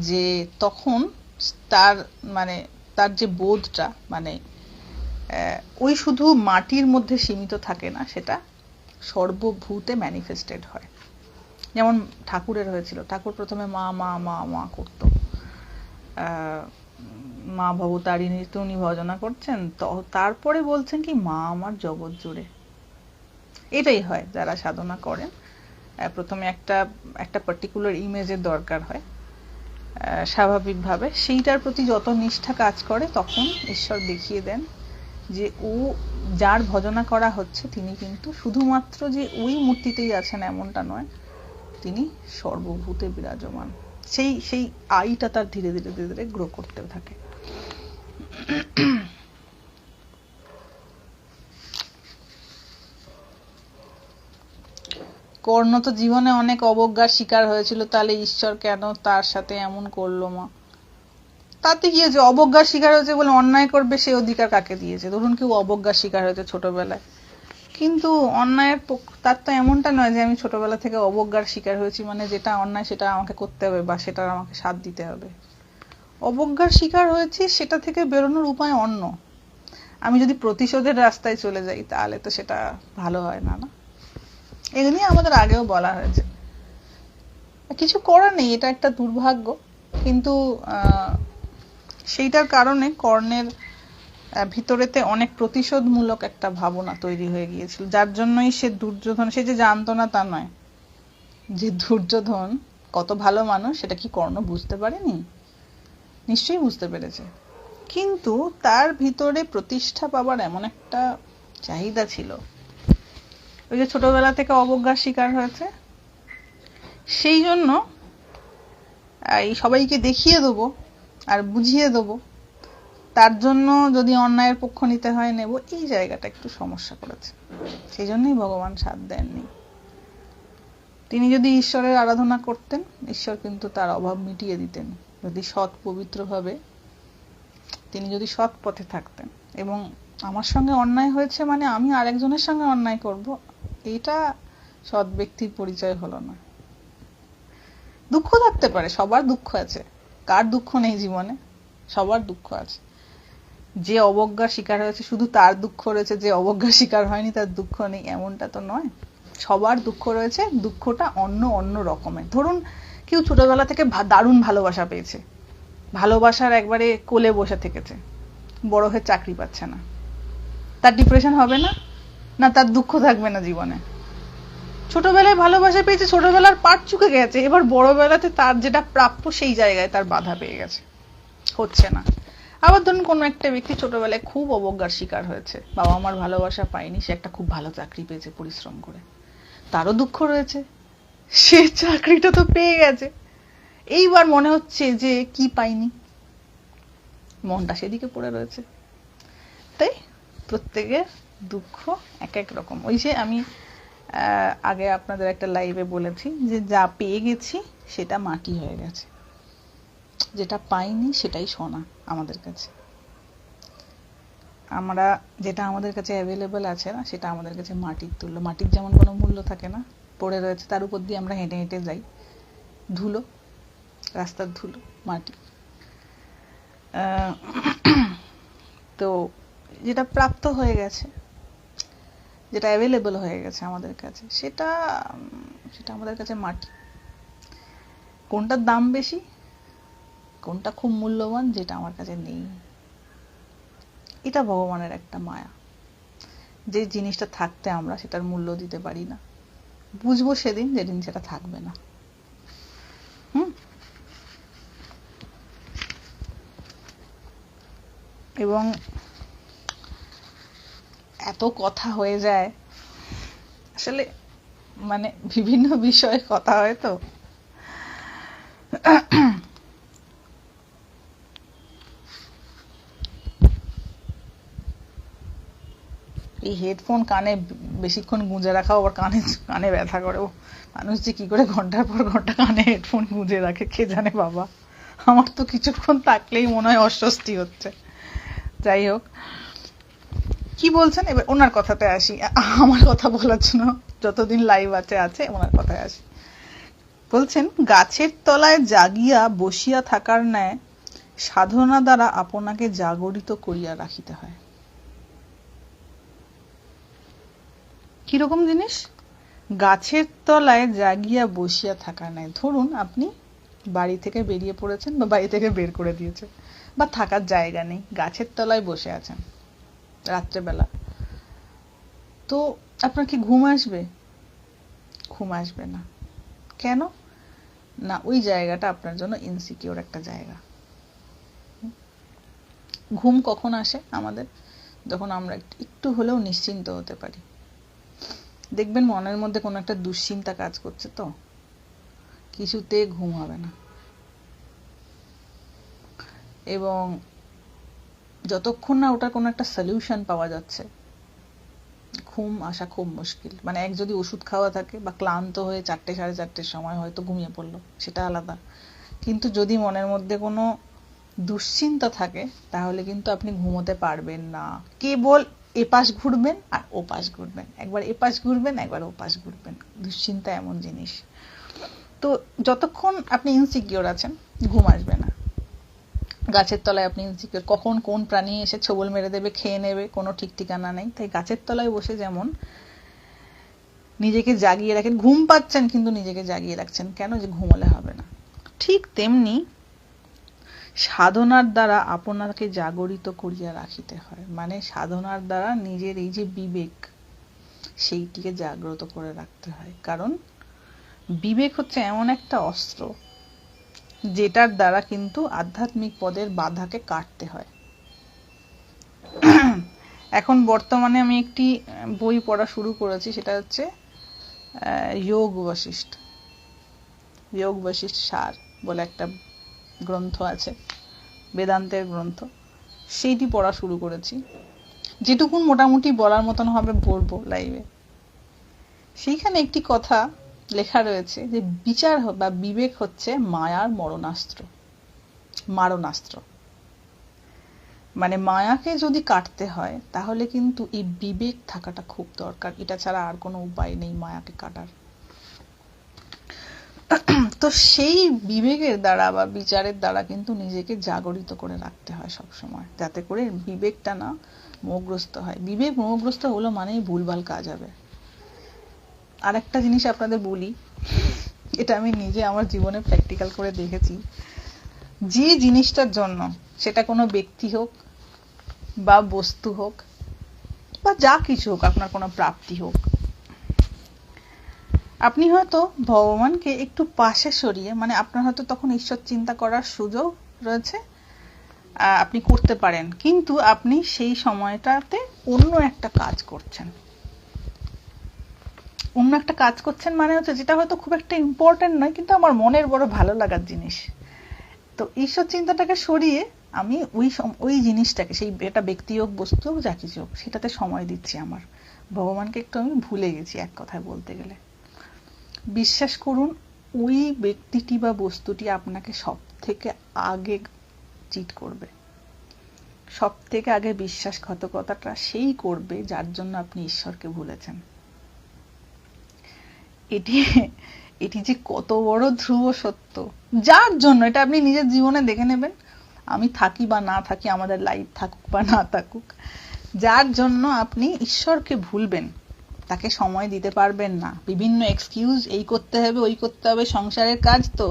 যে তখন তার যে বোধটা, মানে ওই শুধু মাটির মধ্যে সীমিত থাকে না, সেটা সর্বভূতে ম্যানিফেস্টেড হয়। যেমন ঠাকুরের হয়েছিল, ঠাকুর প্রথমে মা মা মা মা করতো, মা ভবতারিণী তো উনি ভজনা করছেন, তো তারপরে বলছেন কি মা আমার জগৎ জুড়ে। এটাই হয় যারা সাধনা করেন, প্রথমে একটা পার্টিকুলার ইমেজের দরকার হয় স্বাভাবিকভাবে, সেইটার প্রতি যত নিষ্ঠা কাজ করে তখন ঈশ্বর দেখিয়ে দেন যে ও যার ভজনা করা হচ্ছে তিনি কিন্তু শুধুমাত্র যে ওই মূর্তিতেই আছেন এমনটা নয়, তিনি সর্বভূতে বিরাজমান। সেই আইটা তার ধীরে ধীরে ধীরে ধীরে গ্রো করতে থাকে। কর্ণ তো জীবনে অনেক অবজ্ঞার শিকার হয়েছিল, তাহলে ঈশ্বর কেন তার সাথে এমন করলো মা? তাতে কি হয়েছে? অবজ্ঞার শিকার হয়েছে বলে অন্যায় করবে সে অধিকার কাকে দিয়েছে? ধরুন কেউ অবজ্ঞার শিকার হয়েছে ছোটবেলায়, কিন্তু অন্যায়ের তার তো এমনটা নয় যে আমি ছোটবেলা থেকে অবজ্ঞার শিকার হয়েছি মানে যেটা অন্যায় সেটা আমাকে করতে হবে বা সেটা আমাকে সাথ দিতে হবে। অবজ্ঞার শিকার হয়েছি, সেটা থেকে বেরোনোর উপায় অন্য। আমি যদি প্রতিশোধের রাস্তায় চলে যাই তাহলে তো সেটা ভালো হয় না। এগুলো নিয়ে আমাদের আগেও বলা হয়েছে, কিছু করার নেই, এটা একটা দুর্ভাগ্য। কিন্তু সেইটার কারণে কর্ণের ভিতরেতে অনেক প্রতিশোধমূলক একটা ভাবনা তৈরি হয়ে গিয়েছিল, যার জন্যই সে দুর্যোধন, সে যে জানতো না তা নয় যে দুর্যোধন কত ভালো মানুষ, সেটা কি কর্ণ বুঝতে পারেনি? নিশ্চয়ই বুঝতে পেরেছে, কিন্তু তার ভিতরে প্রতিষ্ঠা পাবার এমন একটা চাহিদা ছিল, ওই যে ছোটবেলা থেকে অবজ্ঞার শিকার হয়েছে, সেই জন্য এই সবাইকে দেখিয়ে দেবো আর বুঝিয়ে দেবো, তার জন্য যদি অন্যায়ের পক্ষ নিতে হয় নেব, এই জায়গাটা একটু সমস্যা করেছে। সেই জন্যই ভগবান সাথ দেননি। তিনি যদি ঈশ্বরের আরাধনা করতেন, ঈশ্বর কিন্তু তার অভাব মিটিয়ে দিতেন, যদি সৎ পবিত্রভাবে তিনি যদি সৎ পথে থাকতেন। এবং আমার সঙ্গে অন্যায় হয়েছে মানে আমি আরেকজনের সঙ্গে অন্যায় করব, এটা সৎ ব্যক্তির পরিচয় হলো না। দুঃখ থাকতে পারে, সবার দুঃখ আছে, কার দুঃখ নেই জীবনে? সবার দুঃখ আছে, যে অবজ্ঞার শিকার হয়েছে শুধু তার দুঃখ রয়েছে, যে অবজ্ঞার শিকার হয়নি তার দুঃখ নেই, এমনটা তো নয়। সবার দুঃখ রয়েছে, দুঃখটা অন্য অন্য রকমের। ধরুন কেউ ছোটবেলা থেকে দারুণ ভালোবাসা পেয়েছে, ভালোবাসার একবারে কোলে বসে থেকেছে, বড় হয়ে চাকরি পাচ্ছে না, তার ডিপ্রেশন হবে না? না তার দুঃখ থাকবে না জীবনে? ছোটবেলায় ভালোবাসা পেয়েছে, ছোটবেলার পাট চুকে গেছে, এবার বড়বেলাতে তার যেটা প্রাপ্য সেই জায়গায় তার বাধা পেয়ে গেছে, হচ্ছে না। আবার ধরুন কোনো একটা ব্যক্তি ছোটবেলায় খুব অবজ্ঞার শিকার হয়েছে, বাবা মার ভালোবাসা পায়নি, সে একটা খুব ভালো চাকরি পেয়েছে পরিশ্রম করে, তারও দুঃখ রয়েছে, সে চাকরিটা তো পেয়ে গেছে, এইবার মনে হচ্ছে যে কি পাইনি, মনটা সেদিকে পড়ে রয়েছে। তাই প্রত্যেকের দুঃখ এক এক রকম। ওই যে আমি আগে আপনাদের একটা লাইভে বলেছি যে যা পেয়ে গেছি সেটা মাটি হয়ে গেছে, যেটা পাইনি সেটাই সোনা আমাদের কাছে। আমরা যেটা আমাদের কাছে অ্যাভেলেবল আছে না, সেটা আমাদের কাছে মাটির তুল্য। মাটির যেমন কোনো মূল্য থাকে না, পড়ে রয়েছে, তার উপর দিয়ে আমরা হেঁটে হেঁটে যাই, ধুলো, রাস্তার ধুলো, মাটি। তো যেটা প্রাপ্ত হয়ে গেছে, যেটা অ্যাভেলেবল হয়ে গেছে আমাদের কাছে, সেটা সেটা আমাদের কাছে মাটি। কোনটার দাম বেশি, কোনটা খুব মূল্যবান, যেটা আমার কাছে নেই, এটা ভগবানের একটা মায়া। যে জিনিসটা থাকতে আমরা সেটার মূল্য দিতে পারি না, বুঝবো সেদিন যেদিন সেটা থাকবে না। এবং এত কথা হয়ে যায় আসলে, মানে বিভিন্ন বিষয়ে কথা হয় তো। এই হেডফোন কানে বেশিক্ষণ গুঁজে রাখা আবার কানে ব্যথা করে। মানুষ যে কি করে ঘন্টার পর ঘন্টা কানে হেডফোন গুঁজে রাখে কে জানে বাবা, আমার তো কিছুক্ষণ থাকলেই মনে হয় অস্বস্তি হচ্ছে। যাই হোক, কি বলছেন এবার ওনার কথাতে আসি। আমার কথা বলার জন্য যতদিন লাইভ আছে ওনার কথায় আসি। বলছেন, গাছের তলায় জাগিয়া বসিয়া থাকার ন্যায় সাধনা দ্বারা আপনাকে জাগরিত করিয়া রাখিতে হয়। কিরকম জিনিস? গাছের তলায় জাগিয়া বসিয়া থাকার ন্যায়। ধরুন আপনি বাড়ি থেকে বেরিয়ে পড়েছেন, বা বাড়ি থেকে বের করে দিয়েছে, বা থাকার জায়গা নেই, গাছের তলায় বসে আছেন রাত্রেবেলা, তো আপনার কি ঘুম আসবে? ঘুম আসবে না। কেন না? ওই জায়গাটা আপনার জন্য ইনসিকিউর একটা জায়গা। ঘুম কখন আসে আমাদের? যখন আমরা একটু হলেও নিশ্চিন্ত হতে পারি। দেখবেন মনের মধ্যে কোনো একটা দুশ্চিন্তা কাজ করছে, তো কিছুতে ঘুম হবে না, এবং যতক্ষণ না ওটার কোনো একটা সলিউশন পাওয়া যাচ্ছে ঘুম আসা খুব মুশকিল। মানে এক যদি ওষুধ খাওয়া থাকে বা ক্লান্ত হয়ে 4টে 4:30 সময় হয়তো ঘুমিয়ে পড়লো, সেটা আলাদা। কিন্তু যদি মনের মধ্যে কোনো দুশ্চিন্তা থাকে তাহলে কিন্তু আপনি ঘুমোতে পারবেন না। কেবল এপাশ ঘুরবেন আর ওপাশ ঘুরবেন, একবার এপাশ ঘুরবেন একবার ওপাশ ঘুরবেন। দুশ্চিন্তা এমন জিনিস। তো যতক্ষণ আপনি ইনসিকিওর আছেন ঘুম আসবে না। গাছের তলায় আপনি ইনসিকিওর, কখন কোন প্রাণী এসে ছোবল মেরে দেবে, খেয়ে নেবে, কোনো ঠিক ঠিকানা নেই। তাই গাছের তলায় বসে যেমন নিজেকে জাগিয়ে রাখেন, ঘুম পাচ্ছেন কিন্তু নিজেকে জাগিয়ে রাখছেন কেন? যে ঘুমোলে হবে না। ঠিক তেমনি সাধনার দ্বারা আপনাকে জাগরিত করিয়া রাখিতে হয়। মানে সাধনার দ্বারা নিজের এই যে বিবেক, সেইটিকে জাগ্রত করে রাখতে হয়। কারণ বিবেক হচ্ছে এমন একটা অস্ত্র যেটার দ্বারা কিন্তু আধ্যাত্মিক পদের বাধাকে কাটতে হয়। এখন বর্তমানে আমি একটি বই পড়া শুরু করেছি, সেটা হচ্ছে যোগ বশিষ্ঠ, যোগ বশিষ্ঠ সার বলে একটা গ্রন্থ আছে, বেদান্তের গ্রন্থ। সেইটি পড়া শুরু করেছি, যেটুকুন মোটামুটি বলার মতন হবে বলবো লাইভে। সেইখানে একটি কথা লেখা রয়েছে যে বিচার বা বিবেক হচ্ছে মায়ার মারণাস্ত্র। মানে মায়াকে যদি কাটতে হয় তাহলে কিন্তু এই বিবেক থাকাটা খুব দরকার। এটা ছাড়া আর কোনো উপায় নেই মায়াকে কাটার। তো সেই বিবেকের দ্বারা বা বিচারের দ্বারা কিন্তু নিজেকে জাগরিত করে রাখতে হয় সব সময়, যাতে করে বিবেকটা না মোহগ্রস্ত হয়। বিবেক মোহগ্রস্ত হলো মানেই ভুলভাল কাজ হবে। আর একটা জিনিস আপনাদের বলি, এটা আমি নিজে আমার জীবনে প্র্যাকটিক্যাল করে দেখেছি। যে জিনিসটার জন্য, সেটা কোনো ব্যক্তি হোক বা বস্তু হোক বা যা কিছু হোক, আপনার কোনো প্রাপ্তি হোক, আপনি হয়তো ভগবানকে একটু পাশে সরিয়ে, মানে আপনার হয়তো তখন ঈশ্বর চিন্তা করার সুযোগ রয়েছে, আপনি করতে পারেন, কিন্তু আপনি সেই সময়টাতে অন্য একটা কাজ করছেন। অন্য একটা কাজ করছেন মানে হচ্ছে যেটা হয়তো খুব একটা ইম্পর্টেন্ট নয়, কিন্তু আমার মনের বড় ভালো লাগার জিনিস। তো ঈশ্বর চিন্তাটাকে সরিয়ে আমি ওই জিনিসটাকে, সেই এটা ব্যক্তি হোক, বস্তু হোক, যা কিছু হোক, সেটাতে সময় দিচ্ছি। আমার ভগবানকে একটু আমি ভুলে গেছি, এক কথায় বলতে গেলে। বিশ্বাস করুন, ওই ব্যক্তিটি বা বস্তুটি আপনাকে সব থেকে আগে চিট করবে। সব থেকে আগে বিশ্বাসঘাতকতাটা সেই করবে যার জন্য আপনি ঈশ্বরকে ভুলেছেন। এটি যে কত বড় ধ্রুব সত্য, যার জন্য, এটা আপনি নিজের জীবনে দেখে নেবেন। আমি থাকি বা না থাকি, আমাদের লাইফ থাকুক বা না থাকুক, যার জন্য আপনি ঈশ্বরকে ভুলবেন, তাকে সময় দিতে পারবেন না, বিভিন্ন এক্সকিউজ, এই করতে হবে, ওই করতে হবে, সংসারের কাজ, তো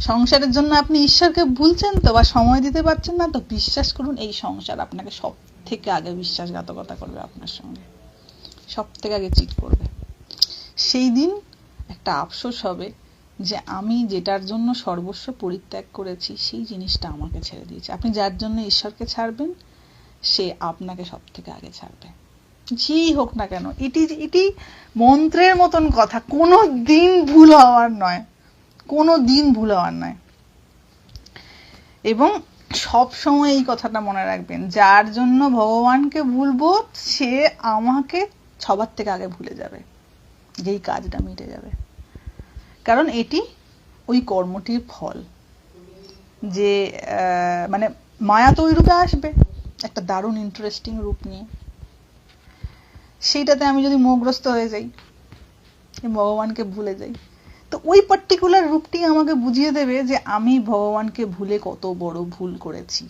সংসারের জন্য আপনি ঈশ্বরকে ভুলছেন তো, বা সময় দিতে পারছেন না, তো বিশ্বাস করুন এই সংসার আপনাকে সব থেকে আগে বিশ্বাসঘাতকতা করবে, আপনার সঙ্গে সব থেকে আগে চিট করবে। সেই দিন একটা আফসোস হবে যে আমি যেটার জন্য সর্বস্ব পরিত্যাগ করেছি, সেই জিনিসটা আমাকে ছেড়ে দিয়েছে। আপনি যার জন্য ঈশ্বরকে ছাড়বেন, সে আপনাকে সব থেকে আগে ছাড়বে, যেই হোক না কেন। এটি মন্ত্রের মতন কথা, কোনো দিন ভুল হওয়ার নয়, কোনো দিন ভুল হওয়ার নয়। এবং সব সময় এই কথাটা মনে রাখবেন, যার জন্য ভগবানকে ভুলবো, সে আমাকে সবার থেকে আগে ভুলে যাবে, যেই কাজটা মিটে যাবে। কারণ এটি ওই কর্মটির ফল, যে মানে মায়া তো ওই রূপে আসবে, একটা দারুণ ইন্টারেস্টিং রূপ নিয়ে। সেইটাতে আমি যদি মোহগ্রস্ত হয়ে যাই, ভগবানকে ভুলে যাই, তো ওই পার্টিকুলার রূপটি আমাকে বুঝিয়ে দেবে যে আমি ভগবানকে ভুলে কত বড় ভুল করেছি,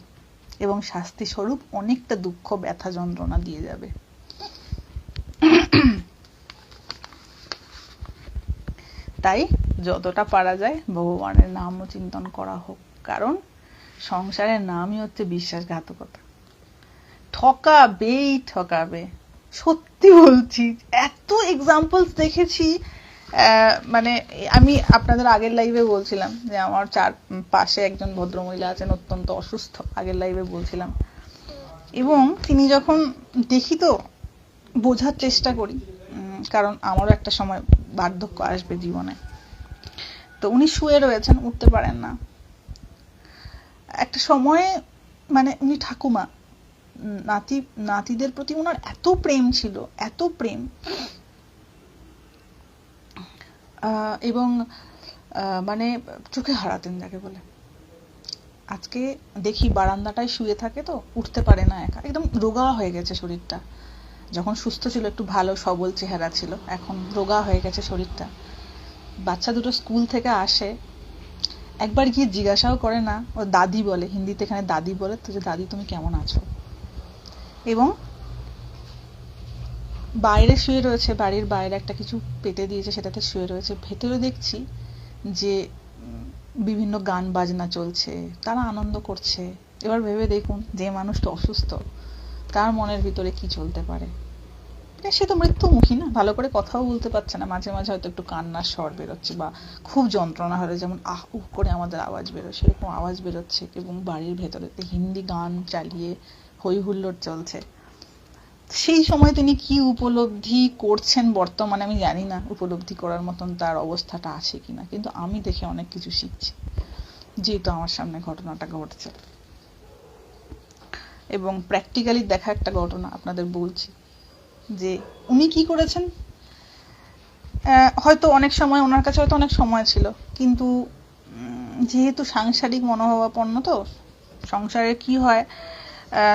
এবং শাস্তি স্বরূপ অনেকটা দুঃখ, ব্যথা, যন্ত্রণা দিয়ে যাবে। তাই যতটা পারা যায় ভগবানের নামও চিন্তন করা হোক, কারণ সংসারের নামই হচ্ছে বিশ্বাসঘাতকতা। ঠকাবেই ঠকাবে, সত্যি বলছি। এত এক্সাম্পলস দেখেছি, মানে আমি আপনাদের আগের লাইভে বলছিলাম যে আমার পাশে একজন ভদ্রমহিলা আছেন, অত্যন্ত অসুস্থ, আগের লাইভে বলছিলাম। এবং তিনি যখন দেখি, তো বোঝার চেষ্টা করি, কারণ আমারও একটা সময় বার্ধক্য আসবে জীবনে। তো উনি শুয়ে রয়েছেন, উঠতে পারেন না। একটা সময়ে মানে উনি ঠাকুমা, নাতিদের প্রতি ওনার এত প্রেম ছিল, এত প্রেম, এবং মানে চোখে হারাতেন যাকে বলে। আজকে দেখি বারান্দাটায় শুয়ে থাকে, তো উঠতে পারে না একা, একদম রোগা হয়ে গেছে শরীরটা। যখন সুস্থ ছিল একটু ভালো সবল চেহারা ছিল, এখন রোগা হয়ে গেছে শরীরটা। বাচ্চা দুটো স্কুল থেকে আসে, একবার গিয়ে জিজ্ঞাসাও করে না, ও দাদি বলে, হিন্দিতে এখানে দাদি বলে, তো যে দাদি তুমি কেমন আছো। এবং বাইরে শুয়ে রয়েছে, বাড়ির বাইরে একটা কিছু পেতে দিয়েছে, সেটাতে শুয়ে রয়েছে। ভেতরে দেখছি যে বিভিন্ন গান বাজনা চলছে, তারা আনন্দ করছে। এবার ভেবে দেখুন, যে মানুষটা অসুস্থ, তার মনের ভিতরে কি চলতে পারে। সে তো মৃত্যুমুখী না, ভালো করে কথাও বলতে পারছে না, মাঝে মাঝে হয়তো একটু কান্নার স্বর বেরোচ্ছে, বা খুব যন্ত্রণা হলে যেমন আহ উহ করে আমাদের আওয়াজ বেরোয়, সেরকম আওয়াজ বেরোচ্ছে। এবং বাড়ির ভেতরে হিন্দি গান চালিয়ে হই হুল্লোড় চলছে। সেই সময় তিনি কি উপলব্ধি করছেন বর্তমানে আমি জানি না, উপলব্ধি করার মতন তার অবস্থাটা আছে কিনা, কিন্তু আমি দেখে অনেক কিছু শিখছি, যেহেতু আমার সামনে ঘটনাটা ঘটছে। এবং প্র্যাকটিক্যালি দেখা একটা ঘটনা আপনাদের বলছি, যে উনি কি করেছেন। হয়তো অনেক সময় ওনার কাছে হয়তো অনেক সময় ছিল, কিন্তু যেহেতু সাংসারিক মনোভাবাপন্ন, তো সংসারে কি হয়,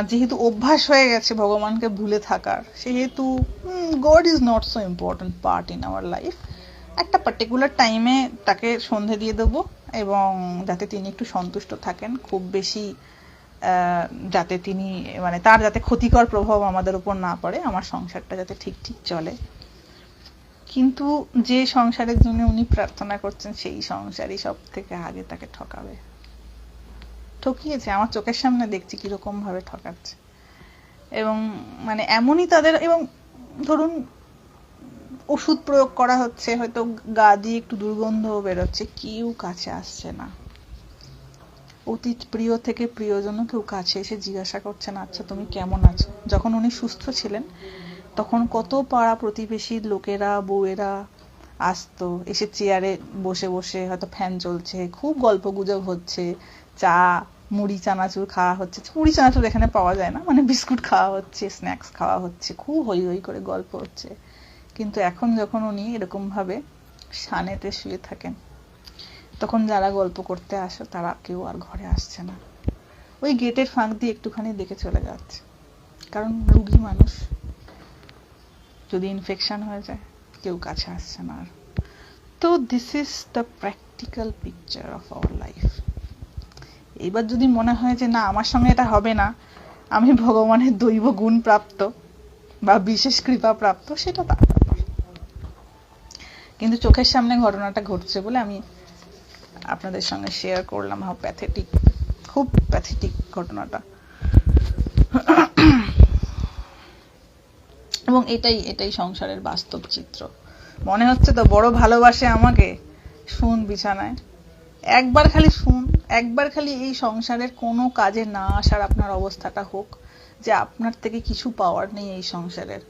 যেহেতু অভ্যাস হয়ে গেছে ভগবানকে ভুলে থাকার, সেহেতু god is not so important part in our life. একটা পার্টিকুলার টাইমে তাকে সন্ধে দিয়ে দেবো, এবং যাতে তিনি একটু সন্তুষ্ট থাকেন, খুব বেশি যাতে তিনি মানে তার যাতে ক্ষতিকর প্রভাব আমাদের উপর না পড়ে, আমার সংসারটা যাতে ঠিক ঠিক চলে। কিন্তু যে সংসারের জন্য উনি প্রার্থনা করছেন সেই সংসারই সব থেকে আগে তাকে ঠকাবে, ঠকিয়েছে। আমার চোখের সামনে দেখছি কিরকম ভাবে ঠকাচ্ছে। এবং মানে এমনই তাদের, এবং ধরুন ওষুধ প্রয়োগ করা হচ্ছে, হয়তো গা দিয়ে একটু দুর্গন্ধ বেরোচ্ছে, কেউ কাছে আসছে না। অতি প্রিয় থেকে প্রিয়জন কেউ কাছে এসে জিজ্ঞাসা করছে না, আচ্ছা তুমি কেমন আছো। যখন উনি সুস্থ ছিলেন তখন কত পাড়া প্রতিবেশীর লোকেরা, বউয়েরা আসতো, এসে চেয়ারে বসে বসে, হয়তো ফ্যান চলছে, খুব গল্প গুজব হচ্ছে, চা মুড়ি চানাচুর খাওয়া হচ্ছে। মুড়ি চানাচুর এখানে পাওয়া যায় না, মানে বিস্কুট খাওয়া হচ্ছে, স্ন্যাক্স খাওয়া হচ্ছে, খুব হই হই করে গল্প হচ্ছে। কিন্তু এখন যখন উনি এরকম ভাবে সানেতে শুয়ে থাকেন, তখন যারা গল্প করতে আসে তারা কেউ আর ঘরে আসছে না, ওই গেটের ফাঁক দিয়ে একটুখানি দেখে চলে যাচ্ছে। কারণ রুগী মানুষ, যদি ইনফেকশন হয়ে যায় কেউ কাছে আসছে না আর। তো this is the practical picture of our life. এবার যদি মনে হয় যে না আমার সঙ্গে এটা হবে না, আমি ভগবানের দৈব গুণ প্রাপ্ত বা বিশেষ কৃপা প্রাপ্ত, সেটা তার ব্যাপার। কিন্তু চোখের সামনে ঘটনাটা ঘটছে বলে আমি আপনাদের সঙ্গে শেয়ার করলাম। হাউ প্যাথেটিক, খুব প্যাথেটিক ঘটনাটা। এবং এটাই সংসারের বাস্তব চিত্র। মনে হচ্ছে তো বড় ভালোবাসে আমাকে, শুন বিছানায়, একবার খালি শুন, একবার খালি এই সংসারের কোনো কাজে না আসার আপনার অবস্থাটা হোক, যে আপনার থেকে কিছু পাওয়ার নেই এই সংসারের,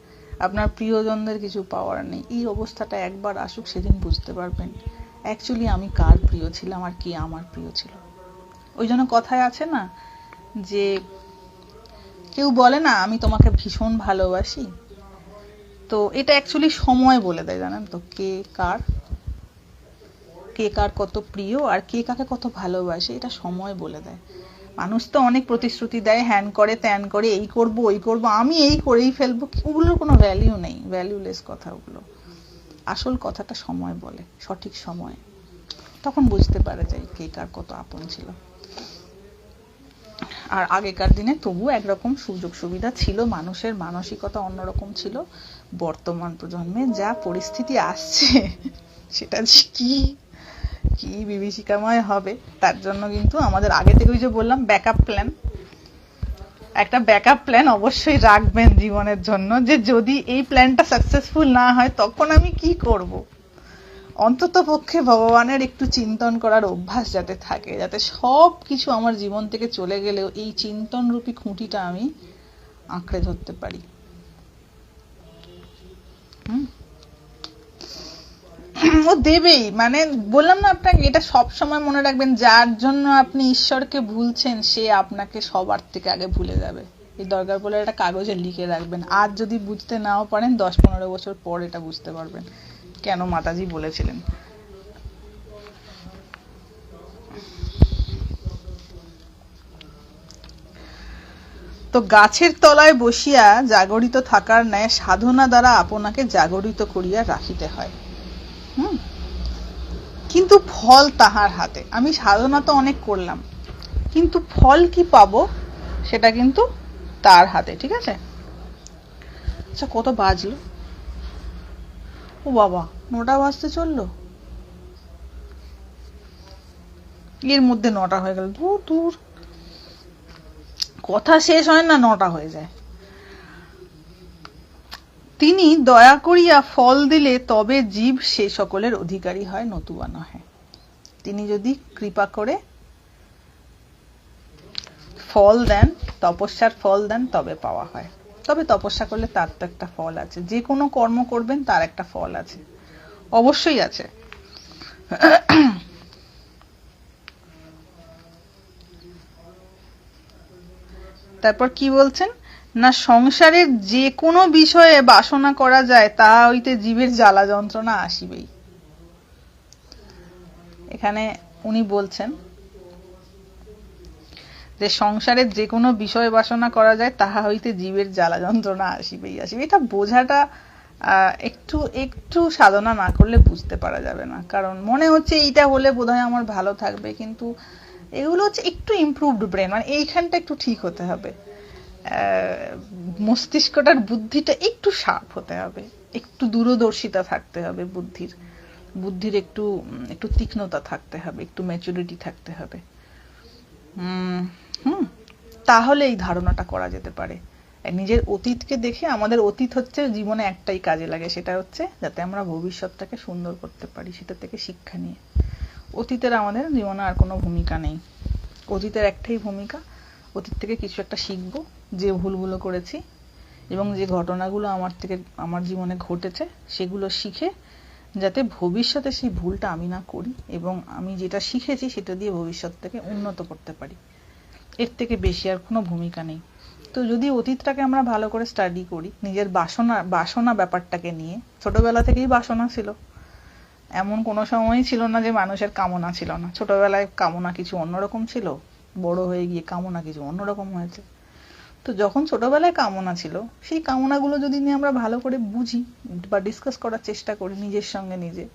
আপনার প্রিয়জনদের কিছু পাওয়ার নেই, এই অবস্থাটা একবার আসুক, সেদিন বুঝতে পারবেন অ্যাকচুয়ালি আমি কার প্রিয় ছিলাম আর কে আমার প্রিয় ছিল। ওই জন্য কথায় আছে না যে কেউ বলে না আমি তোমাকে ভীষণ ভালোবাসি, তো এটা অ্যাকচুয়ালি সময় বলে দেয়, জানেন তো, কে কার কত প্রিয় আর কে কাকে কত ভালোবাসে, এটা সময় বলে দেয়। মানুষ তো অনেক প্রতিশ্রুতি দেয়, হ্যান করে ত্যান করে, এই করব ওই করব, আমি এই করেই ফেলবো, ওগুলোর কোনো ভ্যালিউ নেই, ভ্যালুলেস কথা ওগুলো। আসল কথাটা সময় বলে, সঠিক সময়, তখন বুঝতে পারা যায় কে কার কত আপন ছিল। আর আগেকার দিনে তবু একরকম সুযোগ সুবিধা ছিল, মানুষের মানসিকতা অন্যরকম ছিল। বর্তমান প্রজন্মে যা পরিস্থিতি আসছে সেটা কি কি বিভীষিকাময় হবে, তার জন্য কিন্তু আমাদের আগে থেকে, ওই যে বললাম, একটা ব্যাকআপ প্ল্যান অবশ্যই রাখবেন জীবনের জন্য, যে যদি এই প্ল্যানটা সাকসেসফুল না হয় তখন আমি কি করব। অন্তত পক্ষে ভগবানের একটু চিন্তন করার অভ্যাস যাতে থাকে, যাতে সব কিছু আমার জীবন থেকে চলে গেলেও এই চিন্তন রূপী খুঁটিটা আমি আঁকড়ে ধরতে পারি। ও দেবেই, মানে বললাম না আপনাকে, এটা সব সময় মনে রাখবেন, যার জন্য আপনি ঈশ্বরকে ভুলছেন সে আপনাকে সবার থেকে আগে ভুলে যাবে। এই দরকার পড়লে একটা কাগজে লিখে রাখবেন, আজ যদি বুঝতে নাও পারেন 10-15 বছর পর এটা বুঝতে পারবেন কেন মাতাজি বলেছিলেন। তো গাছের তলায় বসিয়া জাগরিত থাকার ন্যায় সাধনা দ্বারা আপনাকে জাগরিত করিয়া রাখিতে হয়। কিন্তু ফল তাহার হাতে। আমি সাধনা তো অনেক করলাম, কিন্তু ফল কি পাবো সেটা কিন্তু তার হাতে, ঠিক আছে? আচ্ছা, কত বাজলো? ও বাবা, 9টা বাজতে চললো, এর মধ্যে 9টা হয়ে গেল। দূর দূর, কথা শেষ হয় না 9টা হয়ে যায়। তিনি দয়া করিয়া ফল দিলে তবে জীব সে সকলের অধিকারী হয়, নতুবা নহে। তিনি যদি কৃপা করে ফল দেন, তপস্যার ফল দেন, তবে পাওয়া হয়। তবে তপস্যা করলে তার তো একটা ফল আছে, যে কোনো কর্ম করবেন তার একটা ফল আছে, অবশ্যই আছে। তারপর কি বলছেন না, সংসারের যে কোনো বিষয়ে বাসনা করা যায়, তাহা হইতে জীবের জ্বালা যন্ত্রণা আসিবেই। এখানে উনি বলছেন যে সংসারের যে কোনো বিষয় বাসনা করা যায়, তাহা হইতে জীবের জ্বালা যন্ত্রণা আসিবেই। এটা বোঝাটা একটু একটু সাধনা না করলে বুঝতে পারা যাবে না, কারণ মনে হচ্ছে এইটা হলে বোধহয় আমার ভালো থাকবে, কিন্তু এগুলো হচ্ছে একটু ইমপ্রুভড ব্রেন, মানে এইখানটা একটু ঠিক হতে হবে, মস্তিষ্কটার বুদ্ধিটা একটু শার্প হতে হবে, একটু দূরদর্শিতা থাকতে হবে বুদ্ধির, বুদ্ধির একটু একটু তীক্ষ্ণতা থাকতে হবে, একটু ম্যাচুরিটি থাকতে হবে। হুম তাহলে এই ধারণাটা করা যেতে পারে। নিজের অতীতকে দেখে, আমাদের অতীত হচ্ছে জীবনে একটাই কাজে লাগে, সেটা হচ্ছে যাতে আমরা ভবিষ্যৎটাকে সুন্দর করতে পারি, সেটা থেকে শিক্ষা নিয়ে। অতীতের আমাদের জীবনে আর কোনো ভূমিকা নেই, অতীতের একটাই ভূমিকা, অতীত থেকে কিছু একটা শিখবো, যে ভুলগুলো করেছি এবং যে ঘটনাগুলো আমার জীবনে ঘটেছে সেগুলো শিখে যাতে ভবিষ্যতে সেই ভুলটা আমি না করি, এবং আমি যেটা শিখেছি সেটা দিয়ে ভবিষ্যৎটাকে উন্নত করতে পারি। এর থেকে বেশি আর কোনো ভূমিকা নেই। তো যদি অতীতটাকে আমরা ভালো করে স্টাডি করি, নিজের বাসনা ব্যাপারটাকে নিয়ে, ছোটবেলা থেকেই বাসনা ছিল, এমন কোনো সময়ই ছিল না যে মানুষের কামনা ছিল না। ছোটবেলায় কামনা কিছু অন্যরকম ছিল, বড় হয়ে গিয়ে কামনা কিছু অন্যরকম হয়েছে। তো যখন ছোটবেলায় কামনা ছিল, সেই কামনাগুলো যদি নিয়ে আমরা ভালো করে বুঝি বা ডিসকাস করার চেষ্টা করি নিজের সঙ্গে নিজে,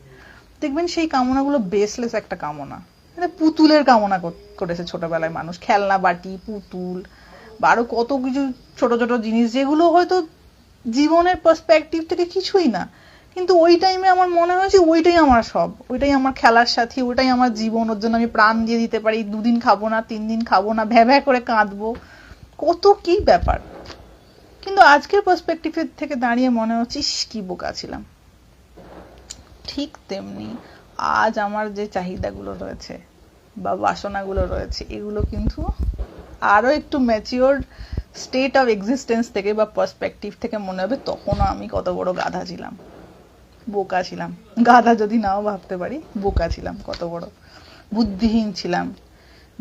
দেখবেন সেই কামনাগুলো বেসলেস একটা কামনা। মানে পুতুলের কামনা করেছে ছোটবেলায় মানুষ, খেলনা বাটি, পুতুল বা আরো কত কিছু ছোট ছোট জিনিস, যেগুলো হয়তো জীবনের পার্সপেক্টিভ থেকে কিছুই না, কিন্তু ওই টাইমে আমার মনে হয়েছে ওইটাই আমার সব, ওইটাই আমার খেলার সাথী, ওইটাই আমার জীবন, ওর জন্য আমি প্রাণ দিয়ে দিতে পারি, 2 দিন খাবো না, 3 দিন খাবো না, ভ্যা ভ্যা করে কাঁদবো, কত কি ব্যাপার। কিন্তু আজকের পার্সপেক্টিভ থেকে দাঁড়িয়ে মনে হচ্ছে কি বোকা ছিলাম। ঠিক তেমনি আজ আমার যে চাহিদাগুলো রয়েছে বা বাসনাগুলো রয়েছে, এগুলো কিন্তু আরো একটু ম্যাচিওরড স্টেট অফ এক্সিস্টেন্স থেকে বা পার্সপেক্টিভ থেকে মনে হবে তখনও আমি কত বড় গাধা ছিলাম, বোকা ছিলাম। গাধা যদি নাও ভাবতে পারি, বোকা ছিলাম, কত বড় বুদ্ধিহীন ছিলাম,